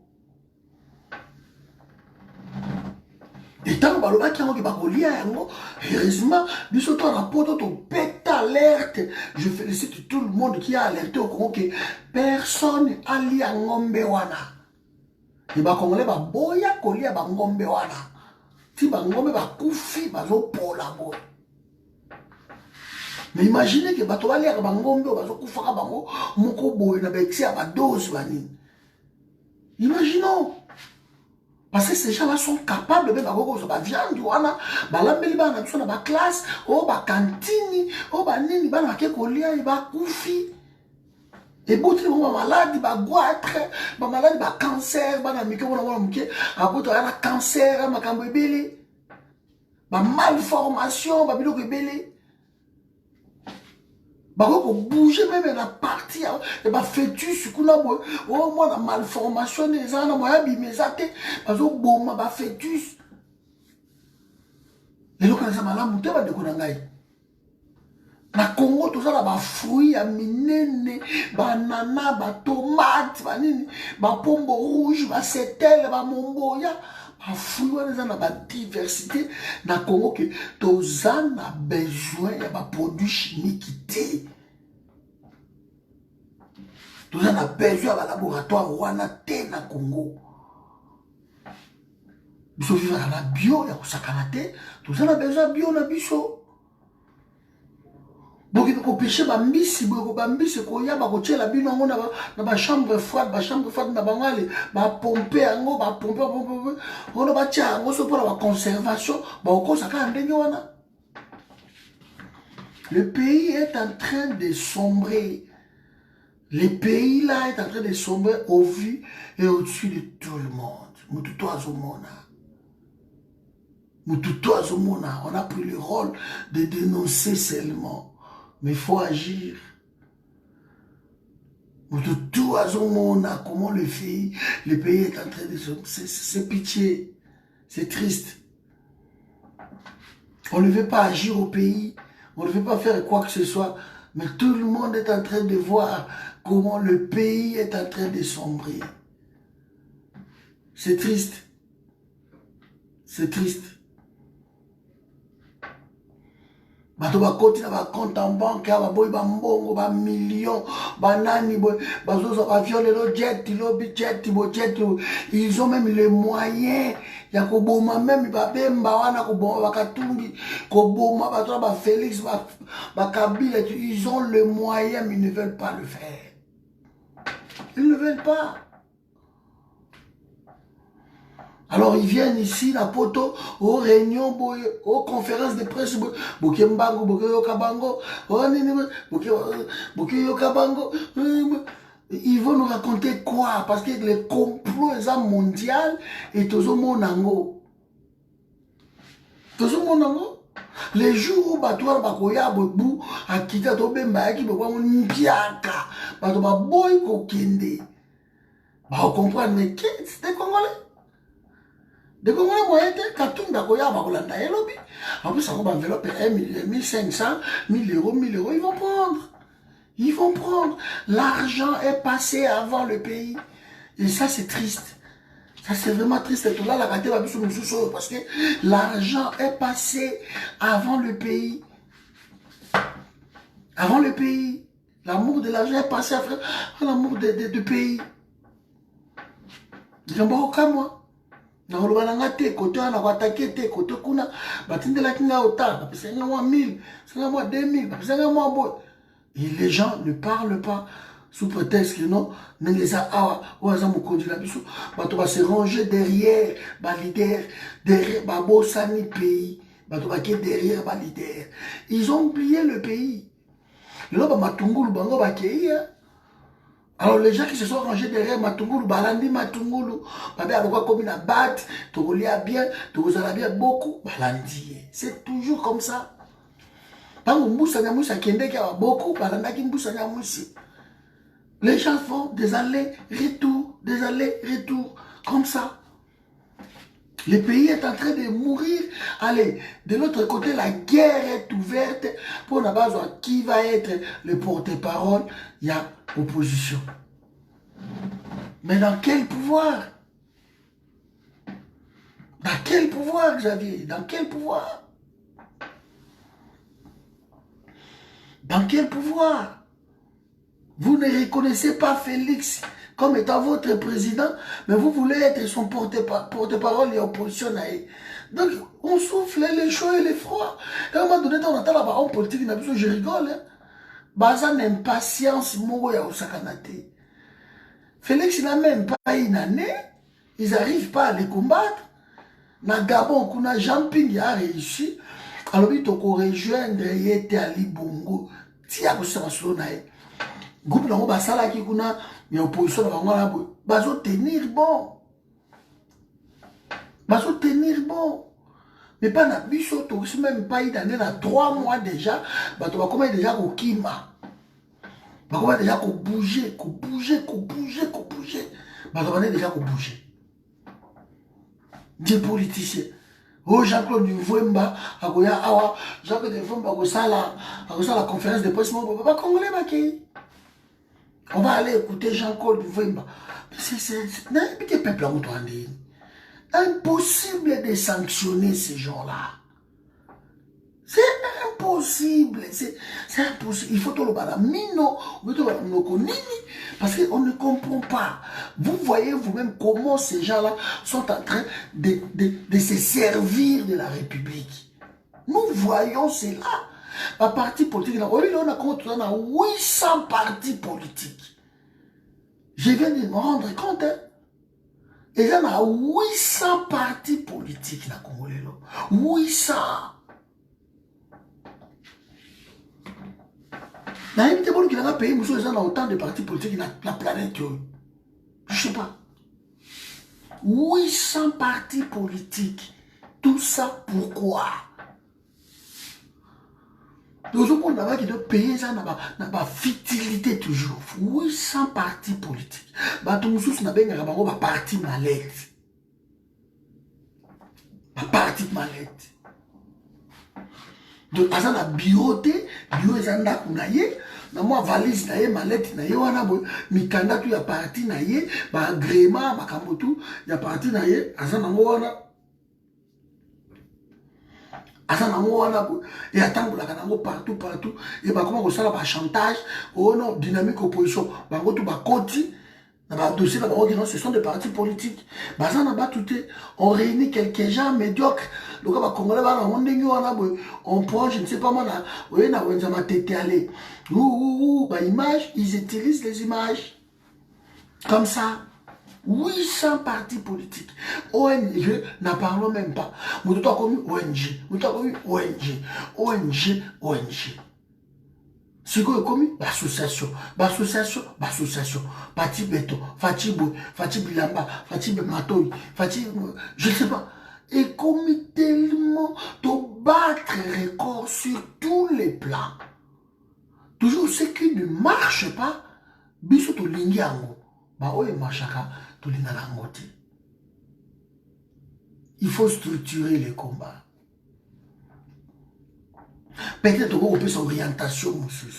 Speaker 1: Et tant que bakolia yango, heureusement, biso to rapport to pète alerte. Je félicite tout le monde qui a alerté au Congo que personne ali ngombe wana. Et ba congolais ba boya kolia ba ngombe wana. Si ba ngombe ba kufi bazo pola bo. Mais imaginez que bato bali ba ngombe bazo kufa ba bango moko boy na ba excès ba dose bani. Imaginons. Parce que ces gens-là sont capables de faire la viande, la classe, la cantine, la koufi. Et beaucoup de malades, goitre, malades, cancer, cancer, malformation, bouger même la partie et fœtus oh moi la malformation des gens moi bimezate parce que bon ma fœtus et donc ça malamu te ba de konangai na Congo tout ça là ba fruits ya minene banana ba tomate ba nini ba pombo rouge ba setel ba momboya ba fruits les na ba diversité na Congo que tous a besoin ya ba produits chimiques té. Tout ça a besoin de laboratoire wana te na Congo. Biso vivre na bio ya kusakana te. Tout ça a besoin bio na biso. Donc il faut pêcher bambisi, bambisi ko ya ba ko tiela bino ngo na ba chambre froide na bangale, ba pomper ngo, ba pomper. On ba tia ngo so pour la conservation, ba ko saka ndenge wana. Le pays est en train de sombrer. Le pays là est en train de sombrer au vu et au-dessus de tout le monde. On a pris le rôle de dénoncer seulement. Mais il faut agir. Comment le pays est en train de sombrer. C'est pitié. C'est triste. On ne veut pas agir au pays. On ne veut pas faire quoi que ce soit. Mais tout le monde est en train de voir comment le pays est en train de sombrer. C'est triste. C'est triste. Bato ba koti na ba compte en banque ya ba boy ba mbongo ba millions ba nani boy ba zozo ba viole lo jet ils ont même les moyens ya ko boma même ba bemba wana ko boma ba katumbi ko boma ba to ba Félix ba Kabila ils ont le moyen mais ils ne veulent pas le faire. Ils ne veulent pas. Alors ils viennent ici, la poto, aux réunions, aux conférences de presse, ils vont nous raconter quoi? Parce que le complot mondial est au monango. Les jours où Batouar Bakoya Bobu a quitté Tobemba qui peut Ndiaka, Batouba Boy Kokende. Vous comprenez, mais qui c'est des Congolais? Des Congolais moyens, Katoum Bakoya Bakolanda et lobby. En plus, ça va envelopper 1500, 1000 euros, ils vont prendre. Ils vont prendre. L'argent est passé avant le pays. Et ça, c'est triste. Ça, c'est vraiment triste. Parce que l'argent est passé avant le pays. Avant le pays. L'amour de l'argent est passé avant l'amour du pays. Je ne sais pas moi. Je ne côté on a attaqué côté kuna batindela kinga ota parce que moi 1000 c'est moi 2000 parce que moi et les gens ne parlent pas sous prétexte que non mais les a ou azam kondu la biso bato va se ranger derrière ba leader derrière ba bosani pays bato va qui derrière ba leader ils ont oublié le pays là ba matungulu bango ba kei. Alors les gens qui se sont rangés derrière Matungulu, Balandi Matungulu, Babé Aloka Komina Bat, Togolia bien, Togozala bien, beaucoup, Balandi. C'est toujours comme ça. Tant que Moussa Nyamoussa Kende qui a beaucoup, Balanda qui Moussa Nyamoussa. Les gens font des allers-retours, comme ça. Le pays est en train de mourir. Allez, de l'autre côté, la guerre est ouverte pour la base qui va être le porte-parole. Il y a opposition. Mais dans quel pouvoir? Dans quel pouvoir, Xavier? Dans quel pouvoir? Dans quel pouvoir? Vous ne reconnaissez pas Félix comme étant votre président, mais vous voulez être son porte-parole et opposition. Donc, on souffle les chauds et les froids. Et à un moment donné, on entend là-bas en politique, je rigole. Hein? Bazan impatience, Mogo ya Osakanate. Félix n'a même pas une année. ils n'arrivent pas à les combattre. Na Gabon, kuna Jean-Ping a réussi. Alors, il faut rejoindre Yete Ali Bongo. Si à cause de ça, groupe de Basala qui kuna, il y a opposition à Bazo tenir bon. Bazo tenir bon. Mais pas na biso, tourisme même pas dans 3 mois déjà. Bato va comment déjà au Kima. Bah comment déjà qu'on bouger. Bah on est déjà qu'on bouger. Des politiciens. Oh Jean-Claude Mvouemba, agoya awa, Jean-Claude Mvouemba la conférence de presse, on va congolais maquillé. On va aller écouter Jean-Claude Mvouemba. C'est n'importe peuple à Moutouandé. Impossible de sanctionner ces gens-là. C'est impossible. C'est impossible. Il faut tout le balamino, parce qu'on ne comprend pas. Vous voyez vous-même comment ces gens-là sont en train de se servir de la République. Nous voyons cela. Un parti politique, on a 800 partis politiques. Je viens de me rendre compte. Et il y a 800 partis politiques dans le Congo. 800. Dans les pays qui ont payé, nous avons autant de partis politiques dans la planète. Je ne sais pas. 800 partis politiques. Tout ça pourquoi? Nous avons qui doivent payer ça dans la futilité toujours. 800 partis politiques. Tout le monde a un parti mallette. Un parti mallette. Donc, à la bureauté, bureau est en akunaye, na moi valise naye, mallette naye, wana boy, mikanda tu ya parti naye, ba agrément, ba kambotu, ya parti naye, asa nango wana. Asa nango wana boy, et attendre la kanango partout, et ba comment ça ba chantage, oh non, dynamique opposition, ba go tu ba koti. Dossier, ce sont des partis politiques. On réunit quelques gens médiocres. On prend, je ne sais pas moi, ils utilisent les images. Comme ça. 800 partis politiques. ONG, n'en parlons même pas. ONG. Ce qu'on a commis, l'association, Fati Beto, Fati Bou, Fati Bilamba, Fati Matoy, Fati, je ne sais pas. Et commis tellement de battre record sur tous les plans. Toujours ce qui ne marche pas, biso to lingiango, machaka, to lingalangoti. Il faut structurer les combats. Peut-être qu'on peut s'orientation, monsieur.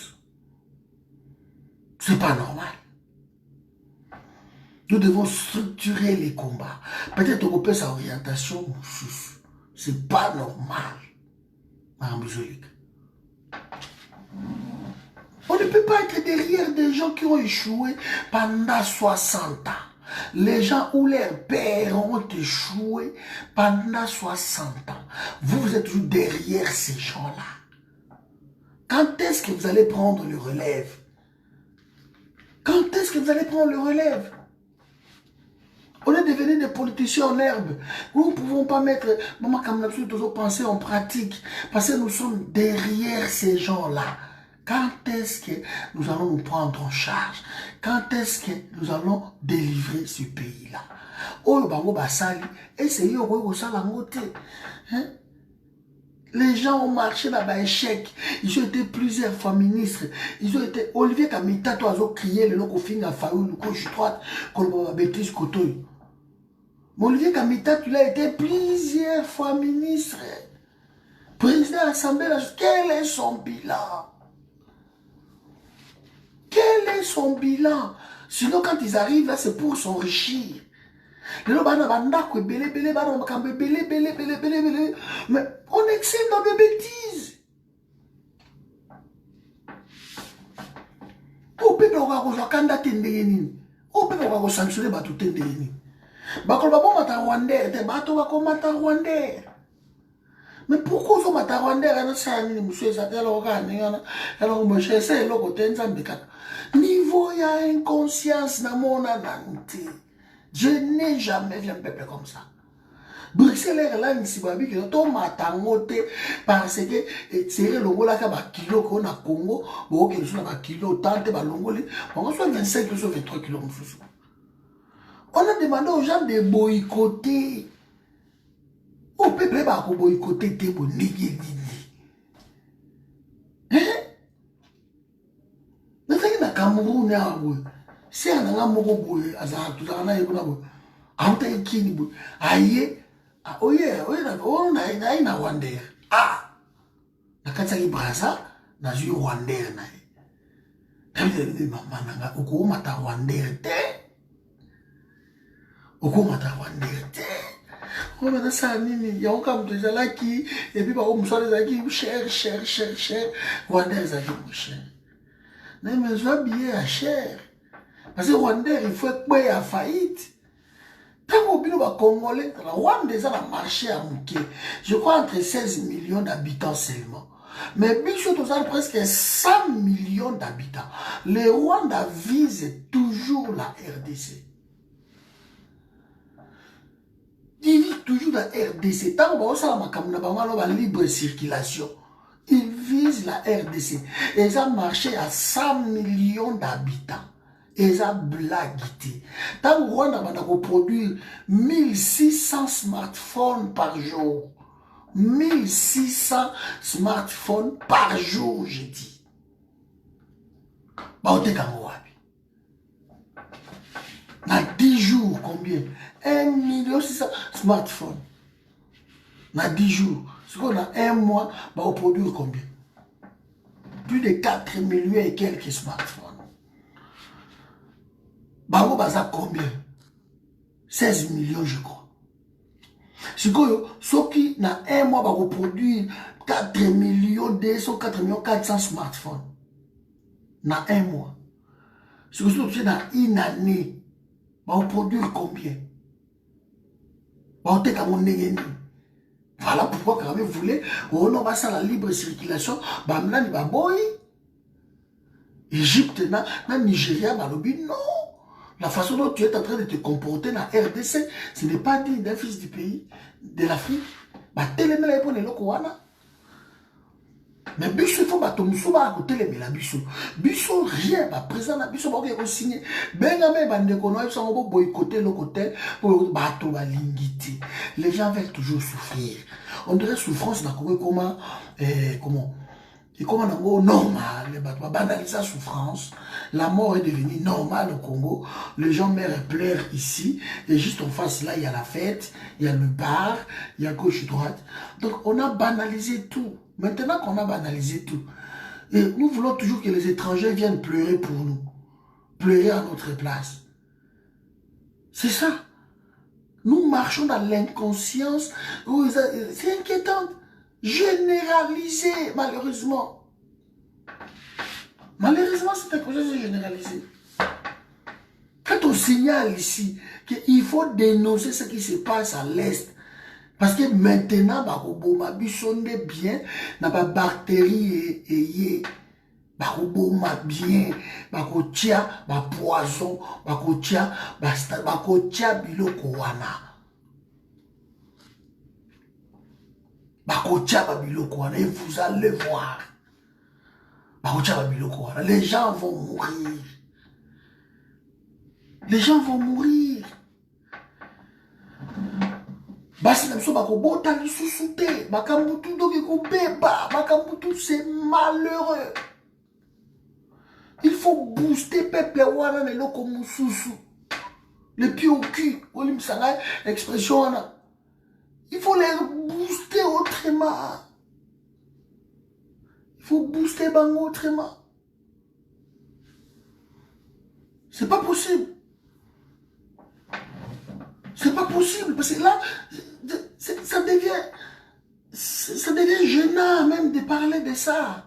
Speaker 1: C'est pas normal. Nous devons structurer les combats. Peut-être qu'on peut s'orientation, monsieur. C'est pas normal. Madame Bouzolik. On ne peut pas être derrière des gens qui ont échoué pendant 60 ans. Les gens où leurs pères ont échoué pendant 60 ans. Vous êtes toujours derrière ces gens-là. Quand est-ce que vous allez prendre le relève? Quand est-ce que vous allez prendre le relève? On est devenu des politiciens en herbe. Nous ne pouvons pas mettre, maman, comme l'absolu, toujours penser en pratique. Parce que nous sommes derrière ces gens-là. Quand est-ce que nous allons nous prendre en charge? Quand est-ce que nous allons délivrer ce pays-là? Oh, le bango basali, essayez au salangote. Les gens ont marché dans l'échec. Ils ont été plusieurs fois ministres. Ils ont été. Olivier Kamita, toi, ils ont crié le loco fin à Faou, le gauche droite, comme la bêtise Kotoy. Mais Olivier Kamita, tu l'as été plusieurs fois ministre. Président de l'Assemblée, quel est son bilan? Quel est son bilan? Sinon, quand ils arrivent là, c'est pour s'enrichir. Mais on excelle dans des bêtises. Au peut on candidater ndeni. Au peut on sanctionner ba tout ndeni. Ba ko ba bon mata rwandais, te ba to ba ko mata rwandais. Mais pourquoi on mata rwandais na sa ni monsieur ça tela o ka ni na. Alors monsieur c'est lo ko tenza mbeka. Niveau ya inconscience na mona nante. Je n'ai jamais vu un peuple comme ça. Bruxelles Airlines, si vous avez dit que tout matangote parce que c'est le Congo là qui a kilo qu'on a Congo, bon que nous avons kilo tant de balongoli, on soit 25 ou 23 kilos. On a demandé aux gens de boycotter. Au peuple va boycotter des bonigés. Hein? Mais c'est que dans Cameroun, si on a un mot pour Azar, tout ça, on a un peu kini bu aye oye on a ina Rwanda nakataki Braza na zui Rwanda na ye mama nanga okomata Rwanda te on a ça nini ya okam déjà là qui et puis ba o musale za ki cher Rwanda za ki cher na mais zo billet à cher parce que Rwanda il faut que ya faillite. Tant que les Congolais, Rwanda est un marché à Mouké. Je crois entre 16 millions d'habitants seulement. Mais Bichot a presque 100 millions d'habitants. Les Rwanda visent toujours la RDC. Ils visent toujours la RDC. Tant que la libre circulation, ils visent la RDC. Et ça marché à 100 millions d'habitants. Et ça blague. Tant que Rwanda va produire 1600 smartphones par jour. 1600 smartphones par jour, j'ai dit. Bah, on est dans dans 10 jours, combien? 1 600 000 smartphones. Dans 10 jours. Ce qu'on a un mois, bah, on produit combien? Plus de 4 millions et quelques smartphones. Bango baza combien? 16 millions, je crois. Ce qui dans un mois va reproduire 4 millions 200, 4 millions 400 smartphones. Dans un mois. Ce qui dans une année va reproduire combien? Voilà pourquoi quand même vous voulez, on va ça la libre circulation, bamlani baboy. Égypte, na Nigeria, balobi, non. La façon dont tu es en train de te comporter dans la RDC, ce n'est pas digne d'un fils du pays, de l'Afrique. Mais biso il faut que tu sois à côté de la biso. Biso rien, présent na biso ba signer. Benga me bande kono ils sont boycotter le côté pour bato ba lingiti. Les gens veulent toujours souffrir. On dirait souffrance na comment et comment on a normal, banaliser la souffrance, la mort est devenue normale au Congo, les gens meurent et pleurent ici, et juste en face là, il y a la fête, il y a le bar, il y a gauche et droite. Donc on a banalisé tout. Maintenant qu'on a banalisé tout, et nous voulons toujours que les étrangers viennent pleurer pour nous, pleurer à notre place. C'est ça. Nous marchons dans l'inconscience, c'est inquiétant. Généralisé, malheureusement. Malheureusement, c'est quelque chose de généralisé. Quand on signale ici qu'il faut dénoncer ce qui se passe à l'Est, parce que maintenant, bah, bisonde bien, n'a pas bactéries et bakoboma bien, bakotia, ba poison, bakotia, bakotia biloko wana. Et vous allez voir. Les gens vont mourir. Les gens vont mourir. C'est malheureux. Il faut booster peuple wana le loko mususu. Le pied au cul. Expression. Il faut les booster autrement. Il faut booster bango autrement. C'est pas possible. C'est pas possible. Parce que là, ça devient gênant même de parler de ça.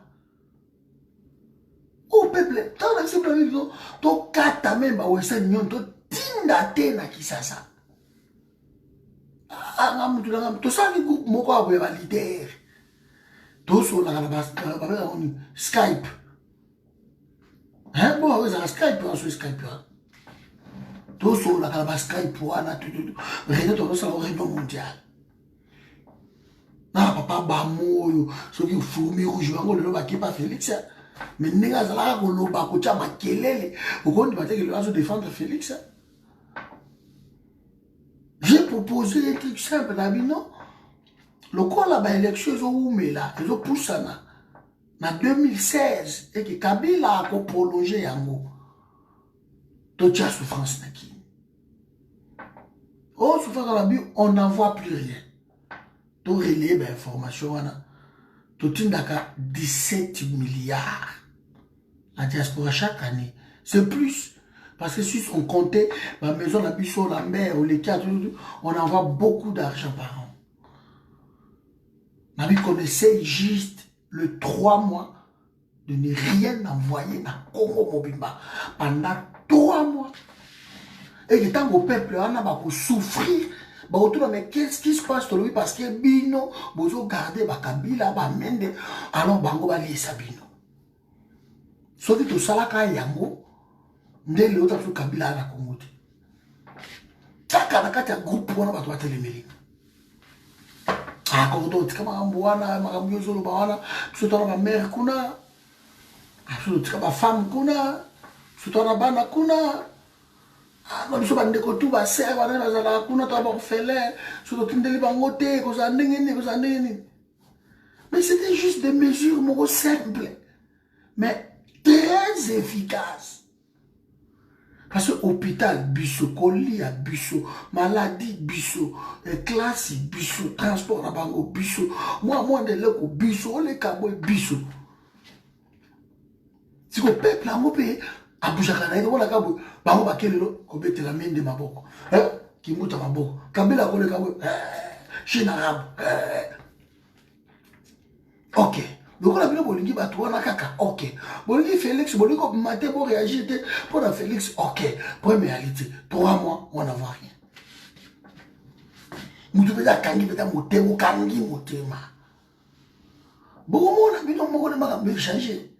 Speaker 1: Au peuple, tant que c'est pas ton kata même, bah ouais, ça n'y a pas de na kisasa. Tu sais que groupe moko a leader. Tout sur la Skype. Hein, bon, on a Skype, on a Skype. Tout sur la Skype, réunion mondiale. Na papa bamoyo soki fourmi rouge bango le loba pas Félix mais nenga zala ko loba ko cha makelele ukondi bateke le vaso défendre Félix. J'ai proposé un truc simple d'avis non le col là ba élection zo oumela zo poussana na 2016 et que Kabila a prolongé yango to cha souffrance na ki oh souffrance dans la vie on n'en voit plus rien. Tout relais d'information, tout le 17 milliards. La diaspora chaque année. C'est plus. Parce que si on comptait la maison, la bichon, la mer, ou les cadres, on envoie beaucoup d'argent par an. On avait connaissé juste le 3 mois de ne rien envoyer dans Congo Mobimba. Pendant 3 mois. Et que tant que le peuple on a souffrir. Mais qu'est-ce qui se passe parce que Bino, vous gardez Kabila, Mende, alors Bango va lier sa Bino. Sauf que tout ça là, quand Yango, dès l'autre sur Kabila la Congo. Quand il y a un groupe, on va te les ah, quand on dit que ma mère, ma femme, ma femme, non, je ne sais pas tout va ser, mais c'était juste des mesures simples, mais très efficaces. Parce que l'hôpital, biso, colis, biso, maladie, biso, classe, biso, transport, biso, moi, de l'eau, biso, les cabos, biso. Si le peuple a payé, Aboujakana, il y a un bango bakelo ko betela mende maboko ki muta maboko kabila ko le kabo chine arabe OK donc la bino bolingi batu wana kaka OK bolingi Félix bolingi ko maté pour réagir pour la Félix OK première réalité 3 mois on n'a voir rien mutu beta kangi beta motemo kangi motema bon mon bino moko na makambe changer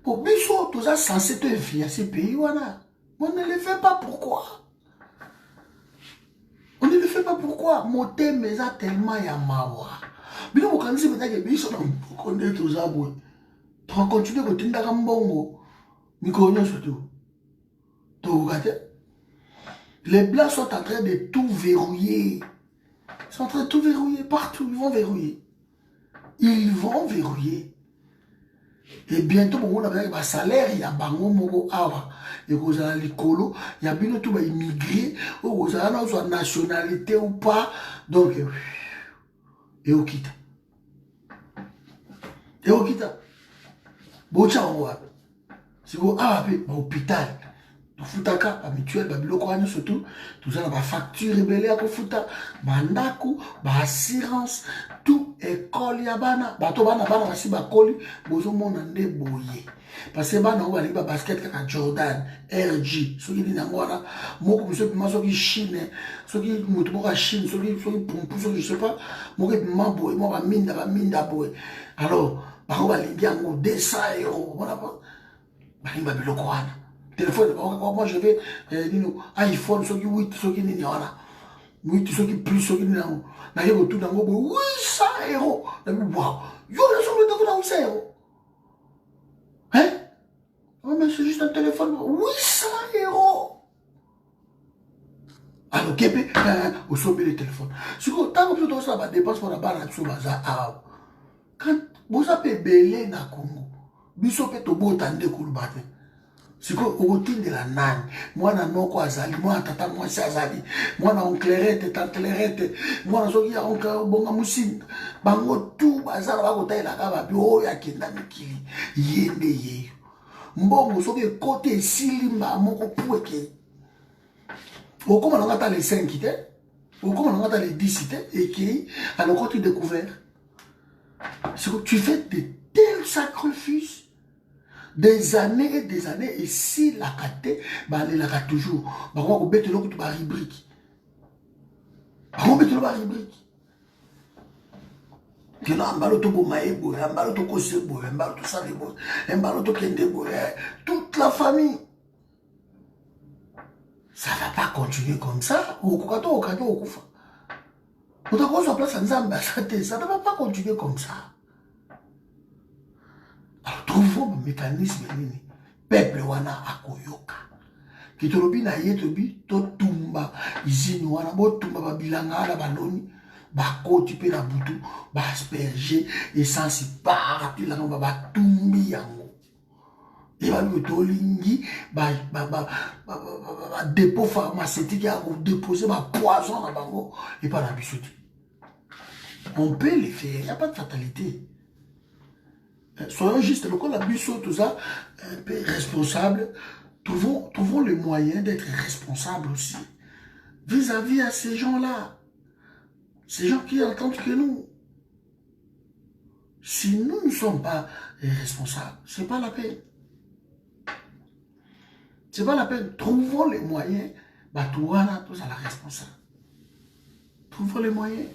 Speaker 1: pour biso tout ça censé te influencer pays wana. On ne le fait pas pourquoi. On ne le fait pas pourquoi. Mon thème est tellement yamawa. Mais nous quand c'est peut-être que biso on connaît tout ça boy. Tu continues que tu n'as mbongo. Miko surtout. Tu regardes. Les blancs sont en train de tout verrouiller. Ils sont en train de tout verrouiller partout, ils vont verrouiller. Ils vont verrouiller. Et bientôt, on a un salaire, il y a bango moko awa. Et vous avez l'écolo, il y a bien tout immigré, ou vous avez une nationalité ou pas. Donc, et au quitte. Et au quitte. Bocha on va. Si vous avez un hôpital, tout futaka, un mutuel, un biloko surtout, tout ça, la facture rebellée à Kofuta, mandaku, assurance, tout école yabana, bato bana bana basi bakoli, bozo mona nde boye. Parce que bana on va basket kaka Jordan, RG, ceux qui disent ngwana, moko monsieur pima ceux qui Chine, ceux qui mutu boka Chine, ceux qui pompu, ceux qui je sais pas, moko pima boye, moko minda boye. Alors, bako ba lingi ngo 200 €, voilà pas. Ba biloko wana. Téléphone, moi je vais iPhone, ceux qui 8, ceux qui n'y en a. 8, ceux qui plus, ceux qui n'y en a. Il y a tout dans le 800 €. Waouh! Yo, le son de 800 €. Hein? Oh, mais c'est juste un téléphone. 800 €. Alors, Kébé, au sommet du téléphone. Si vous avez tout ça, dépense pour la barre là-dessus, quand vous avez belé dans le Congo, vous avez tout beau temps de couloir. Si vous avez de la nane, moi na noko azali, moi tata moi si azali, moi na onclerette, tantlerette, moi na soki ya onka bonga musine, bango tout bazala bako taila kaba bio ya kenda mikili, yende yeyo. Mbongo soki côté silimba moko poueke. Au comment on a les 5 te, au comment on a les 10 te, et qui alors quand tu découvres, c'est que tu fais de tels sacrifices. Des années, et si la kate, elle la toujours. On va mettre l'eau pour la rubrique. On va mettre l'eau pour la rubrique. Que là, on va l'auto pour maïbo, on va l'auto kosebo, on va l'auto salebo, on va l'auto kendebo, toute la famille. Ça ne va pas continuer comme ça. Ça ne va pas continuer comme ça. Alors, trouvons un mécanisme. Peuple wana akoyoka. Kitolobi na yetobi, to tumba, izini wana, bo tumba babilanga na baloni, bakoti pe na butu, ba asperger, essence parti la ngamba ba tumbi yango. Et ba yotolingi, ba dépôt pharmaceutique ya ko déposer ba poison na bango et pas la bisouti. On peut les faire, il n'y a pas de fatalité. Soyons juste, le coup la bisou, tout ça, un peu responsable. Trouvons les moyens d'être responsables aussi. Vis-à-vis à ces gens-là. Ces gens qui entendent que nous. Si nous ne sommes pas responsables, ce n'est pas la peine. Ce n'est pas la peine. Trouvons les moyens. Batouana, tous à la responsable. Trouvons les moyens.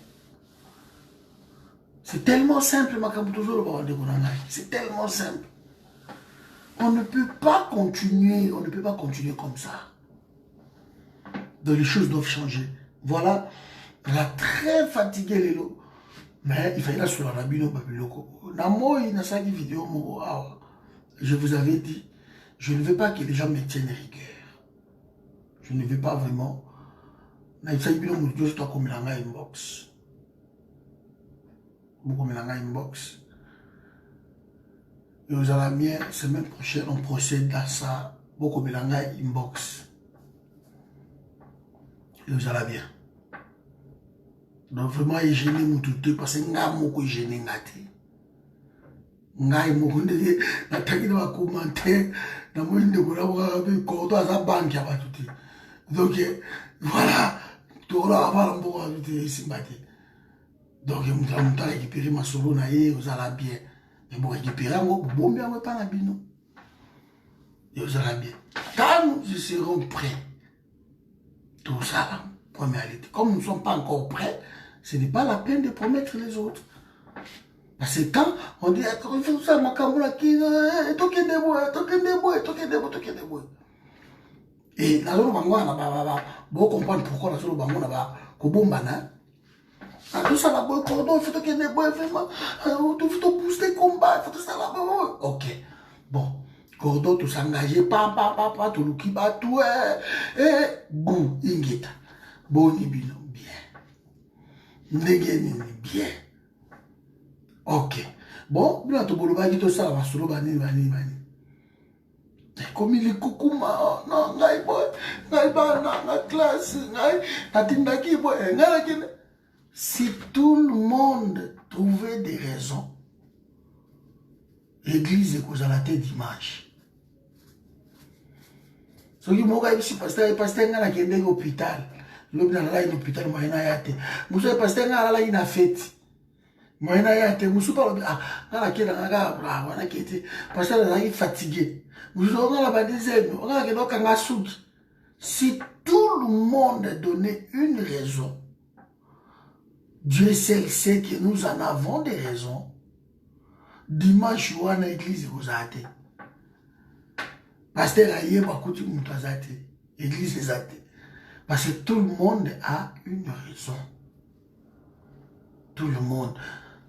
Speaker 1: C'est tellement simple, c'est tellement simple. On ne peut pas continuer comme ça. Donc les choses doivent changer. Voilà, on a très fatigué les lots. Mais il fallait la sur la bino babiloko. Je vous avais dit, je ne veux pas que les gens me tiennent rigueur. Je ne veux pas vraiment. Inbox. Et aux amis, semaine prochaine, on procède à ça. Beaucoup de inbox. Et vous allez bien. Donc vraiment, il gêne mon tout parce que nga moko gêné ngati. Nga moko ndé na taki na commentaire na mo ndé ko la ko to za banque ya batuti. Donc voilà, to la va mbo ko tuti simbati. Donc je vais récupérer ma solo na ye, vous allez bien. Mais bon récupérer ngo bon bien pas na bino. Et vous allez bien. Quand nous serons prêts. Tout ça, première idée. Comme nous ne sommes pas encore prêts, ce n'est pas la peine de promettre les autres. Parce que quand on dit, il faut ça, ma camoula qui, toquez des bois. Et la zone bango, bon comprendre pourquoi la zone bango, kobombana. Tout ça, la boy cordon, il faut toquer des bois, vraiment, il faut booster combat, il faut tout ça là-bas. Ok, bon. Cordon, tout s'engager, pas, tout le qui bat, tout, goût, ingeta. Boni bino, bien. Negeni, bien. Ok. Bon, bien, tout le monde, tout ça, va solo, bani. Comme il est coucouma, non, ngai boy, ngai classe, ngai, tatindaki boy, ngai. Si tout le monde trouvait des raisons, l'église est causée à la tête d'image. Ce qui m'a dit, pasteur n'a pas été à l'hôpital. L'homme n'a pas été à l'hôpital, moi, il n'a pas été. Monsieur pasteur n'a pas été à la fête. Moi, il n'a pas été. Monsieur pas été. Pasteur n'a pas été fatigué. Monsieur n'a pas été. Si tout le monde donnait une raison, Dieu seul sait que nous en avons des raisons. Dimanche, on a l'église, vous avez été. Pasteur a eu beaucoup de monde à l'église est athée. Parce que tout le monde a une raison. Tout le monde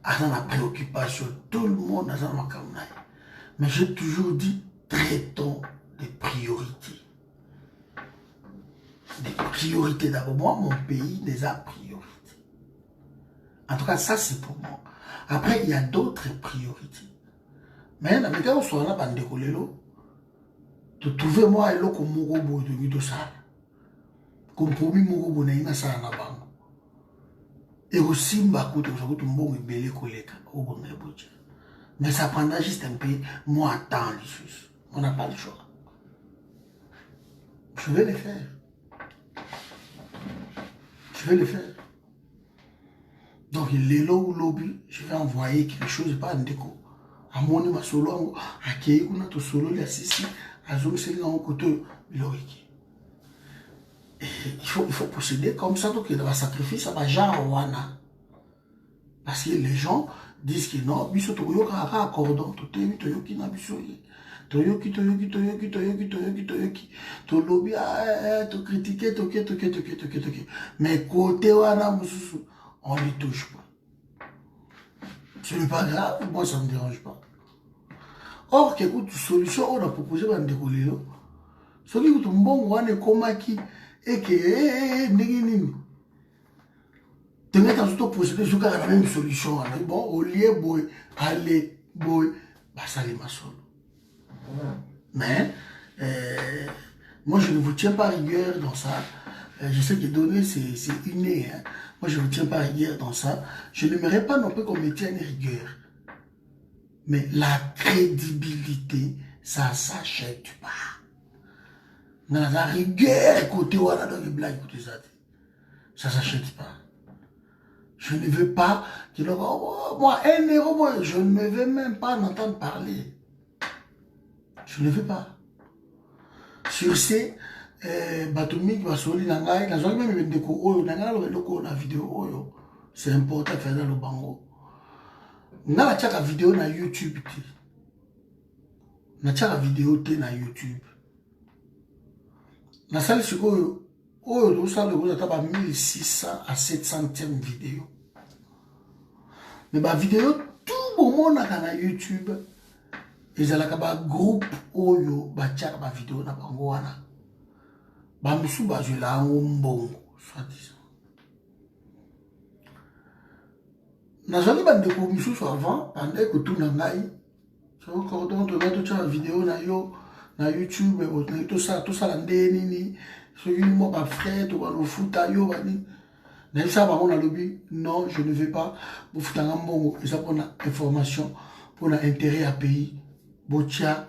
Speaker 1: a la préoccupation. Tout le monde a la campagne. Mais j'ai toujours dit, traitons des priorités. Des priorités d'abord. Moi, mon pays les a priorités. En tout cas, ça c'est pour moi. Après, il y a d'autres priorités. Mais dans le cas où on a décollé, de trouver moi et l'eau comme Mogobo de Vidosal. Compromis Mogobo na ina sa na bango. Et aussi Mbakuto, ça coûte un bon belé collègue au bon budget. Mais ça prendra juste un peu moins de temps, les choses. On n'a pas le choix. Je vais le faire. Donc, les lots ou lobby, je vais envoyer quelque chose, pas un déco. À mon ma solo, à qui on a tout solo, les assistés. Il faut procéder comme ça, donc il va sacrifier ça va genre wana. Parce que les gens disent que non, biso to yoka cordon, to temi to yoki na biso. Toyoki, to lobby, to critiquer, toke. Mais côté wana mususu, on ne touche pas. Ce n'est pas grave, moi ça ne me dérange pas. Or, que toute solution, on a proposé de décoller. Ce qui est bon, on est comme qui, et que, nini. Tu mets dans ce procédé, tu as la même solution. Bon, au lieu de aller, bah ça les maçons. Mais, moi je ne vous tiens pas rigueur dans ça. Je sais que donner c'est inné. Hein. Moi je ne vous tiens pas rigueur dans ça. Je n'aimerais pas non plus qu'on me tienne rigueur. Mais la crédibilité, ça ne s'achète pas. Dans la rigueur, écoutez, voilà, dans les blagues, écoutez ça. Ça ne s'achète pas. Je ne veux pas que moi, 1 euro, moi, je ne veux même pas en entendre parler. Je ne veux pas. Sur ces Batoumi qui va sortir dans la même vidéo, c'est important de faire dans le bango. Na la tchaka vidéo na YouTube. Na tchaka vidéo te na YouTube. Na salle sur oh, ça le gros ataba 1600 à 700e vidéo. Mais ma vidéo tout le monde na YouTube. Ils ont un groupe oyo ba tchaka ba vidéo na bango wana. Ba musu ba jela mbongo soit disant. Nazali bande ko misusu avant pendant que tout na ngai. So cordon de mettre une vidéo na yo na YouTube tout ça la nini. Celui moi ba frère to ba lo futa yo ba ni. Na ça ba on a lobby non, je ne vais pas vous futa mbongo et ça pour la information pour l'intérêt à pays. Botia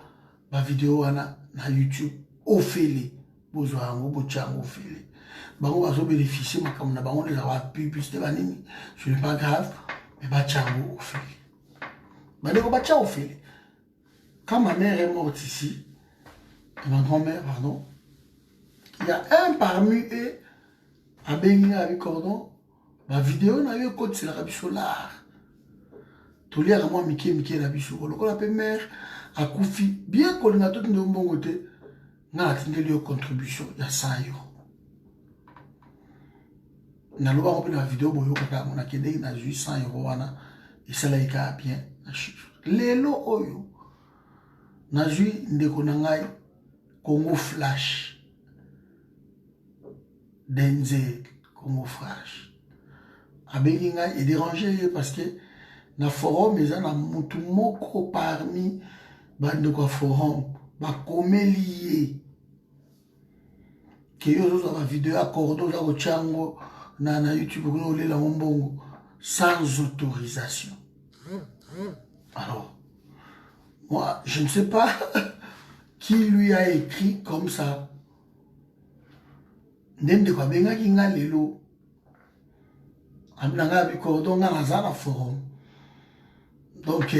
Speaker 1: ba vidéo wana na YouTube ofele bozwa ngo botia ngo ofele. Bango bazo bénéficier makamna bango les avoir publicité ba nini. Ce n'est pas grave. Mais Bachango au fait. Au fait. Quand ma mère est morte ici, ma grand-mère, pardon, il y a un parmi eux, à Bénin avec cordon, ma vidéo n'a eu code c'est la rabie solar. Tout le monde a moi Mickey la bichou. Le qu'on appelle mère à Koufi, bien qu'on a tout de bon côté, n'a atteint de contribution, il y a 100 euros. Na loba on peut la vidéo boyo kaka on a kende na 100 euros wana et ça là ika bien na chiffre lelo oyo na jui ndeko na ngai Congo Flash Denzel Congo Flash abengi ngai et dérangé parce que na forum ils en a mutu moko parmi bande ko forum ba komelié que yo zo ba vidéo accordo za ko chango na YouTube sans autorisation. Alors, moi, je ne sais pas qui lui a écrit comme ça. Ndende kwa benga kinga lelo. Amnanga bi cordon na la forum. Donc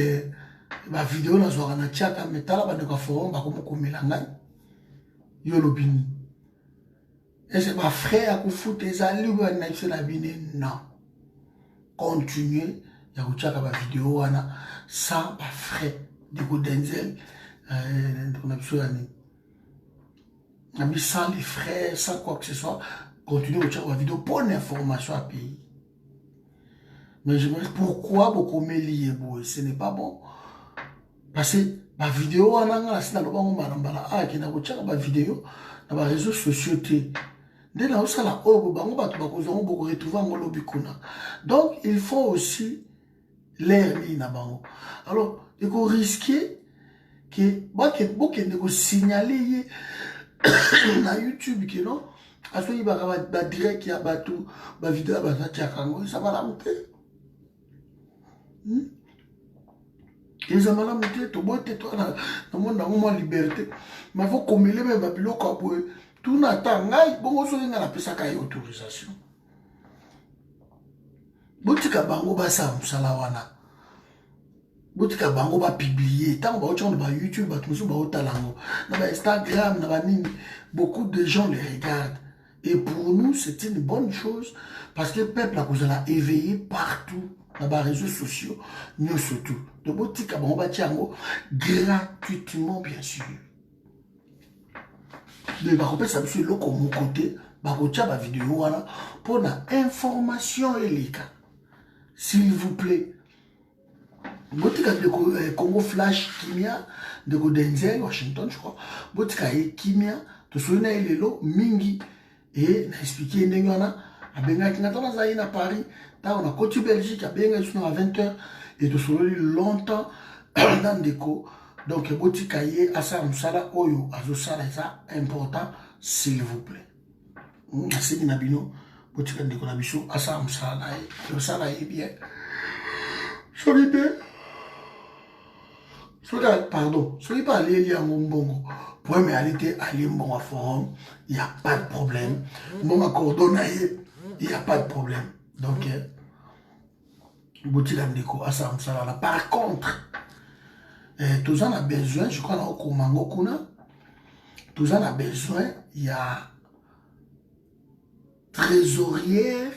Speaker 1: ma vidéo na zo na tchaka metala ba de kwa forum ba ko komela ngai. Yo lobini. Et c'est ma frère qui fout des alliés non. Continuez. Il y a une vidéo sans ma frère de Denzel. Sans les frères, sans quoi que ce soit. Continuez la vidéo pour l'information à pays. Mais je me dis pourquoi beaucoup me lier. Ce n'est pas bon. Parce que ma vidéo, vidéo dans les réseaux sociaux. Donc, il faut aussi l'air. Alors, il faut risquer que vous signaler na YouTube que non, à ce qu'il va direct qu'il y a tout, ma vidéo ça va la monter. Et ça va la monter, tout le monde est dans le monde de liberté. Mais il faut qu'on mêle même tout n'attend ngai bongo so nga na pesa ka autorisation botika bango ba sa musala wana botika bango ba publier tant ba otchon ba YouTube ba tuso ba otalango na ba Instagram na ba nini beaucoup de gens les regardent et pour nous c'est une bonne chose parce que le peuple a besoin éveillé partout na ba réseaux sociaux, nous surtout. De botika bon batiango gratuitement bien sûr. De ba kopesa biso loko mon côté, ba kotia ba vidéo wana pour na information elika. S'il vous plaît. Botika de Congo Flash Kimia de Denzel Washington je crois. Botika Kimia to souvenir lelo mingi et na expliquer ndenge wana abenga kinatona zaï na Paris. Là, on a côté Belgique, à 20h, et de soulever longtemps dans déco. Donc, Boti Kaye, Asa Msala, Oyo, Azosala, ça important, s'il vous plaît. Assez Nabino, Boti Kaye, Nabiso, Asa Msala, Osala est bien. Soyez bien. Pardon, soyez pas allé à Mombongo. Pour me aller à Limbongo Forum, il n'y a pas de problème. Mon accord il n'y a pas de problème. Donc, par contre, tous en a besoin, je crois, tous en a besoin, il y a trésorière,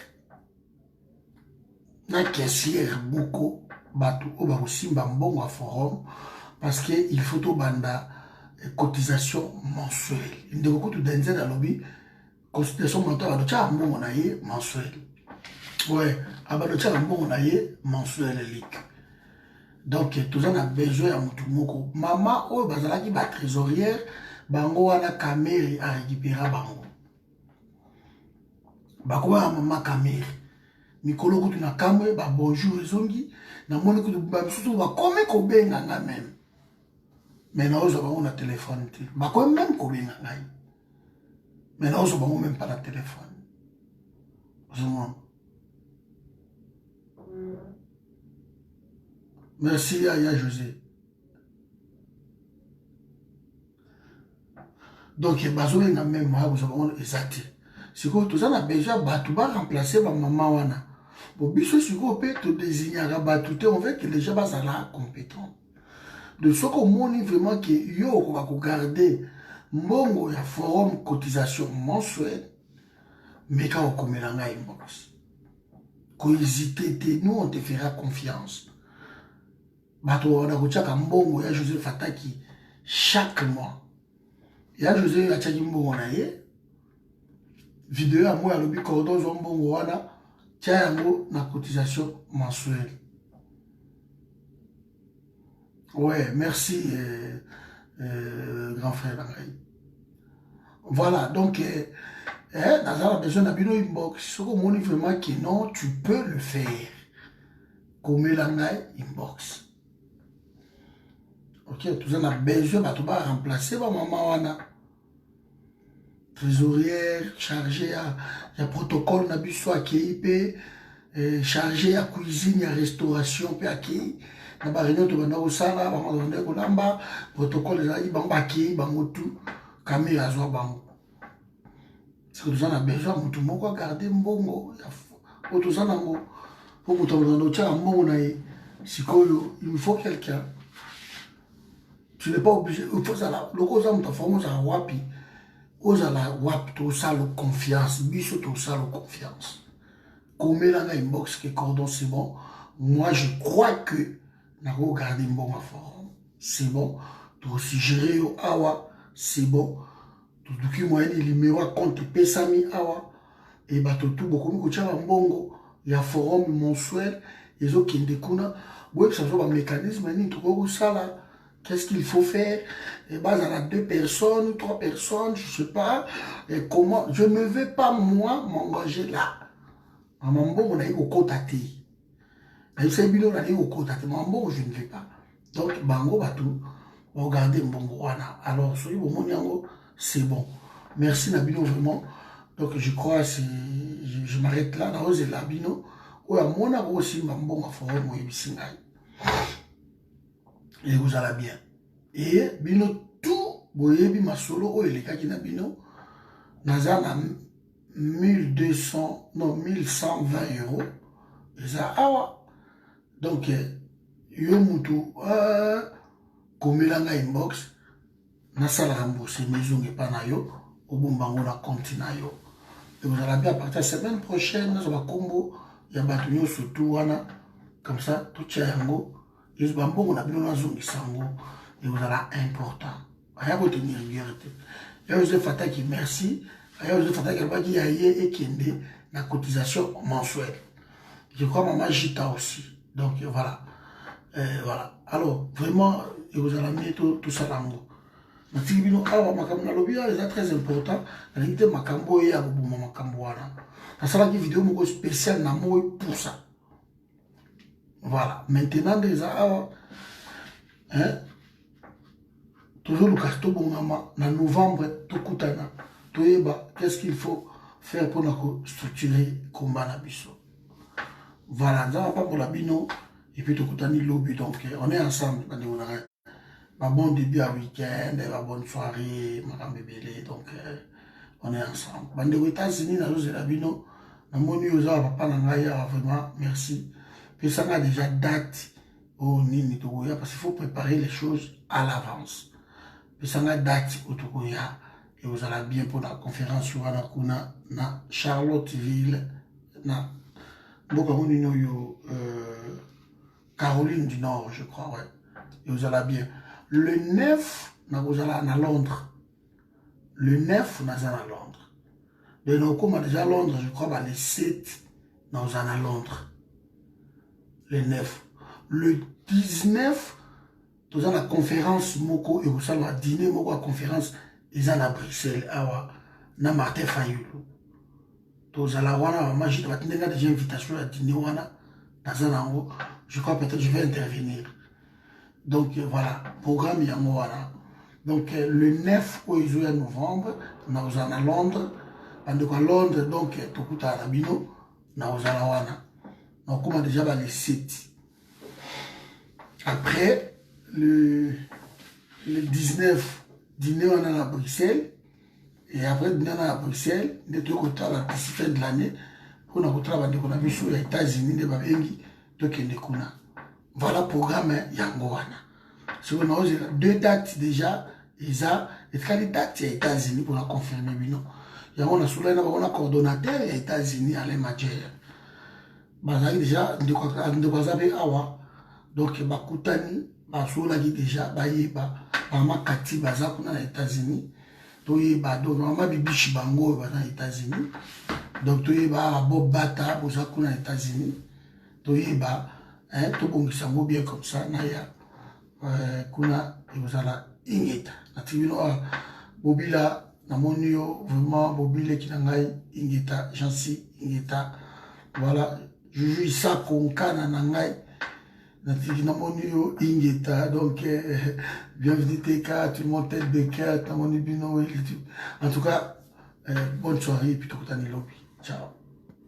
Speaker 1: la caissière, beaucoup, bateau, aussi, bon à forum, parce qu'il faut au banda cotisation mensuelle. Il y a beaucoup de denzel à lobby, cotisation mensuelle. Ouais, abalocha la bon naie mensuel lik. Donc tout ça a besoin à mutumoko. Maman o bazala ki ba trésorière, bango wana kameri a récupérer bango. Bako wa maman kameri. Mikolo kutu na kamwe ba bonjour ezongi, na moni kutu ba misusu ba kome ko benga nga même. Mais na ozo bango na téléphone te. Bako même ko benga ngai. Mais na ozo bango même pas na téléphone. Vraiment. Merci Yaya José. Donc, bazo na même moi vous avez exact. Si quoi tout ça na déjà batu ba remplacer ba maman wana. Bon biso si quoi peut te désigner à batu on veut que les gens basent là compétents. De ce qu'on montre vraiment que yo on va garder mbongo ya forum cotisation mensuelle mais quand on commet la inbox. Quand hésiter nous on te fera confiance. Bato wana kotiaka mbongo ya José Fataki chaque mois. Ya José atiaki mbongo na ye. Vidéo ya moi alobi cordon zo mbongo wana tia yango na cotisation mensuelle. Ouais, merci grand frère Langai. Voilà, donc dans la besoin d'abino inbox, ce qu'on montre vraiment que non, tu peux le faire. Comme Langai inbox. Ok, tout ça, on a besoin de remplacer ma maman wana. Trésorière, chargée à protocole, on a besoin de chargé à cuisine, à restauration, puis à qui. On a réunion de la sala, on a protocole, on a qui, on a tout, caméra, on a c'est que tout ça, on a besoin de garder mbongo. Tout ça, il faut quelqu'un. Tu n'es pas obligé. Il faut ça là. Le cause de ta forme, ça wapi. Osa la wap, tout ça le confiance. Biso tout ça le confiance. Comme là dans inbox que cordon c'est bon. Moi je crois que n'a regardé bon à forme. C'est bon. Tu aussi gérer au awa. C'est bon. Tout qui moyen il numéro compte pesami awa. Et bah tout beaucoup de choses bongo. Il y a forum mensuel. Les autres qui ndekuna. Ouais ça soit un mécanisme ni tout ça là. Qu'est-ce qu'il faut faire? Et bah, il y a 2 personnes, 3 personnes, je ne sais pas. Et comment? Je ne vais pas, moi, m'engager là. Mambo, on a eu au contacté. Je sais bien, on a eu au contacté. Mambo, je ne vais pas. Donc, bango, batou, regardez Mbongo. Alors, c'est bon. Merci, Nabino, vraiment. Donc, je crois, je m'arrête là. Dans les Labino, ou à mon avis aussi, Mbongo, à forum, moi, et vous allez bien. Et bino tout, boyebi masolo o eleka kina bino nazana 1200 non 1120 €. Et ça awa. Donc yo mutu komelanga inbox nasala rembourser maison et pas na yo au bombango na compte na yo. Et vous allez bien à partir de la semaine prochaine nous va combo ya batunyo surtout wana comme ça tout yango et bambongo na bino nazongi sango et vous allez important aya ko tenir rigueur te ya Joseph Fataki merci aya Joseph Fataki albaki ya ye ekende na cotisation mensuelle je crois maman Gita aussi donc voilà voilà alors vraiment et vous allez mettre tout ça lango na tibino awa makambo na lobby c'est très important na ngite makambo ya bobuma makambo wana na sala ki vidéo moko spécial na moi pour ça. Voilà, maintenant déjà, hein, toujours le carton bon en novembre, tout coutana, tout qu'est-ce qu'il faut faire pour nous structurer combat na biso. Voilà, ça va pas pour la bino et puis tout coutani lobby donc on est ensemble quand on a un bon début à week-end, une bonne soirée, madame bébé donc on est ensemble. Bande aux États-Unis na la bino, na moni aux papa na ngaya vraiment merci. Puis ça a déjà date au Nini Togoya parce qu'il faut préparer les choses à l'avance. Puis ça a date au Togoya et vous allez bien pour la conférence sur Anakuna na Charlottesville na Caroline du Nord je crois ouais. Et vous allez bien. Le 9 vous allez à Londres. Le 9 nous allons à Londres. De nous comme déjà à Londres je crois les 7 nous allons à Londres. Le 9. Le 19, nous avons la conférence Moko et vous allez dîner Moko à conférence, ils sont à Bruxelles, na Martin Fayulu. Nous allons avoir déjà invitation à dîner dans un endroit. Je crois peut-être que je vais intervenir. Donc voilà, programme Yamouana. Donc le 9 au novembre, nous allons à Londres. Pendant à Londres, donc, tout à Rabino, nous allons à on commence déjà par les sites. Après, le 19, dîner on a à Bruxelles. Et après, dîner on a à Bruxelles. De tout côté, à la fin de l'année, on a travaillé avec les États-Unis, les Babengi, voilà le programme Yangoana. Si on a 2 dates déjà, et ça, et les dates aux États-Unis pour la confirmer. Il y a un coordonnateur aux États-Unis à l'Émagère. Bazali déjà de quoi awa donc bakutani basola qui déjà bayeba mama kati baza kuna na États-Unis to yeba donc mama bibishi bango baza na États-Unis donc to yeba Bob Bata boza kuna na États-Unis to yeba hein to bongisa ngo bien comme ça na ya kuna ezala ingeta na tibino bobila na monio vraiment bobile ki na ngai ingeta jansi ingeta voilà Juju ça konkana na ngai na tigina monio ingeta donc bienvenue TK tout le monde tête de cœur ta moni bino en tout cas bonne soirée et puis tout le lobby ciao.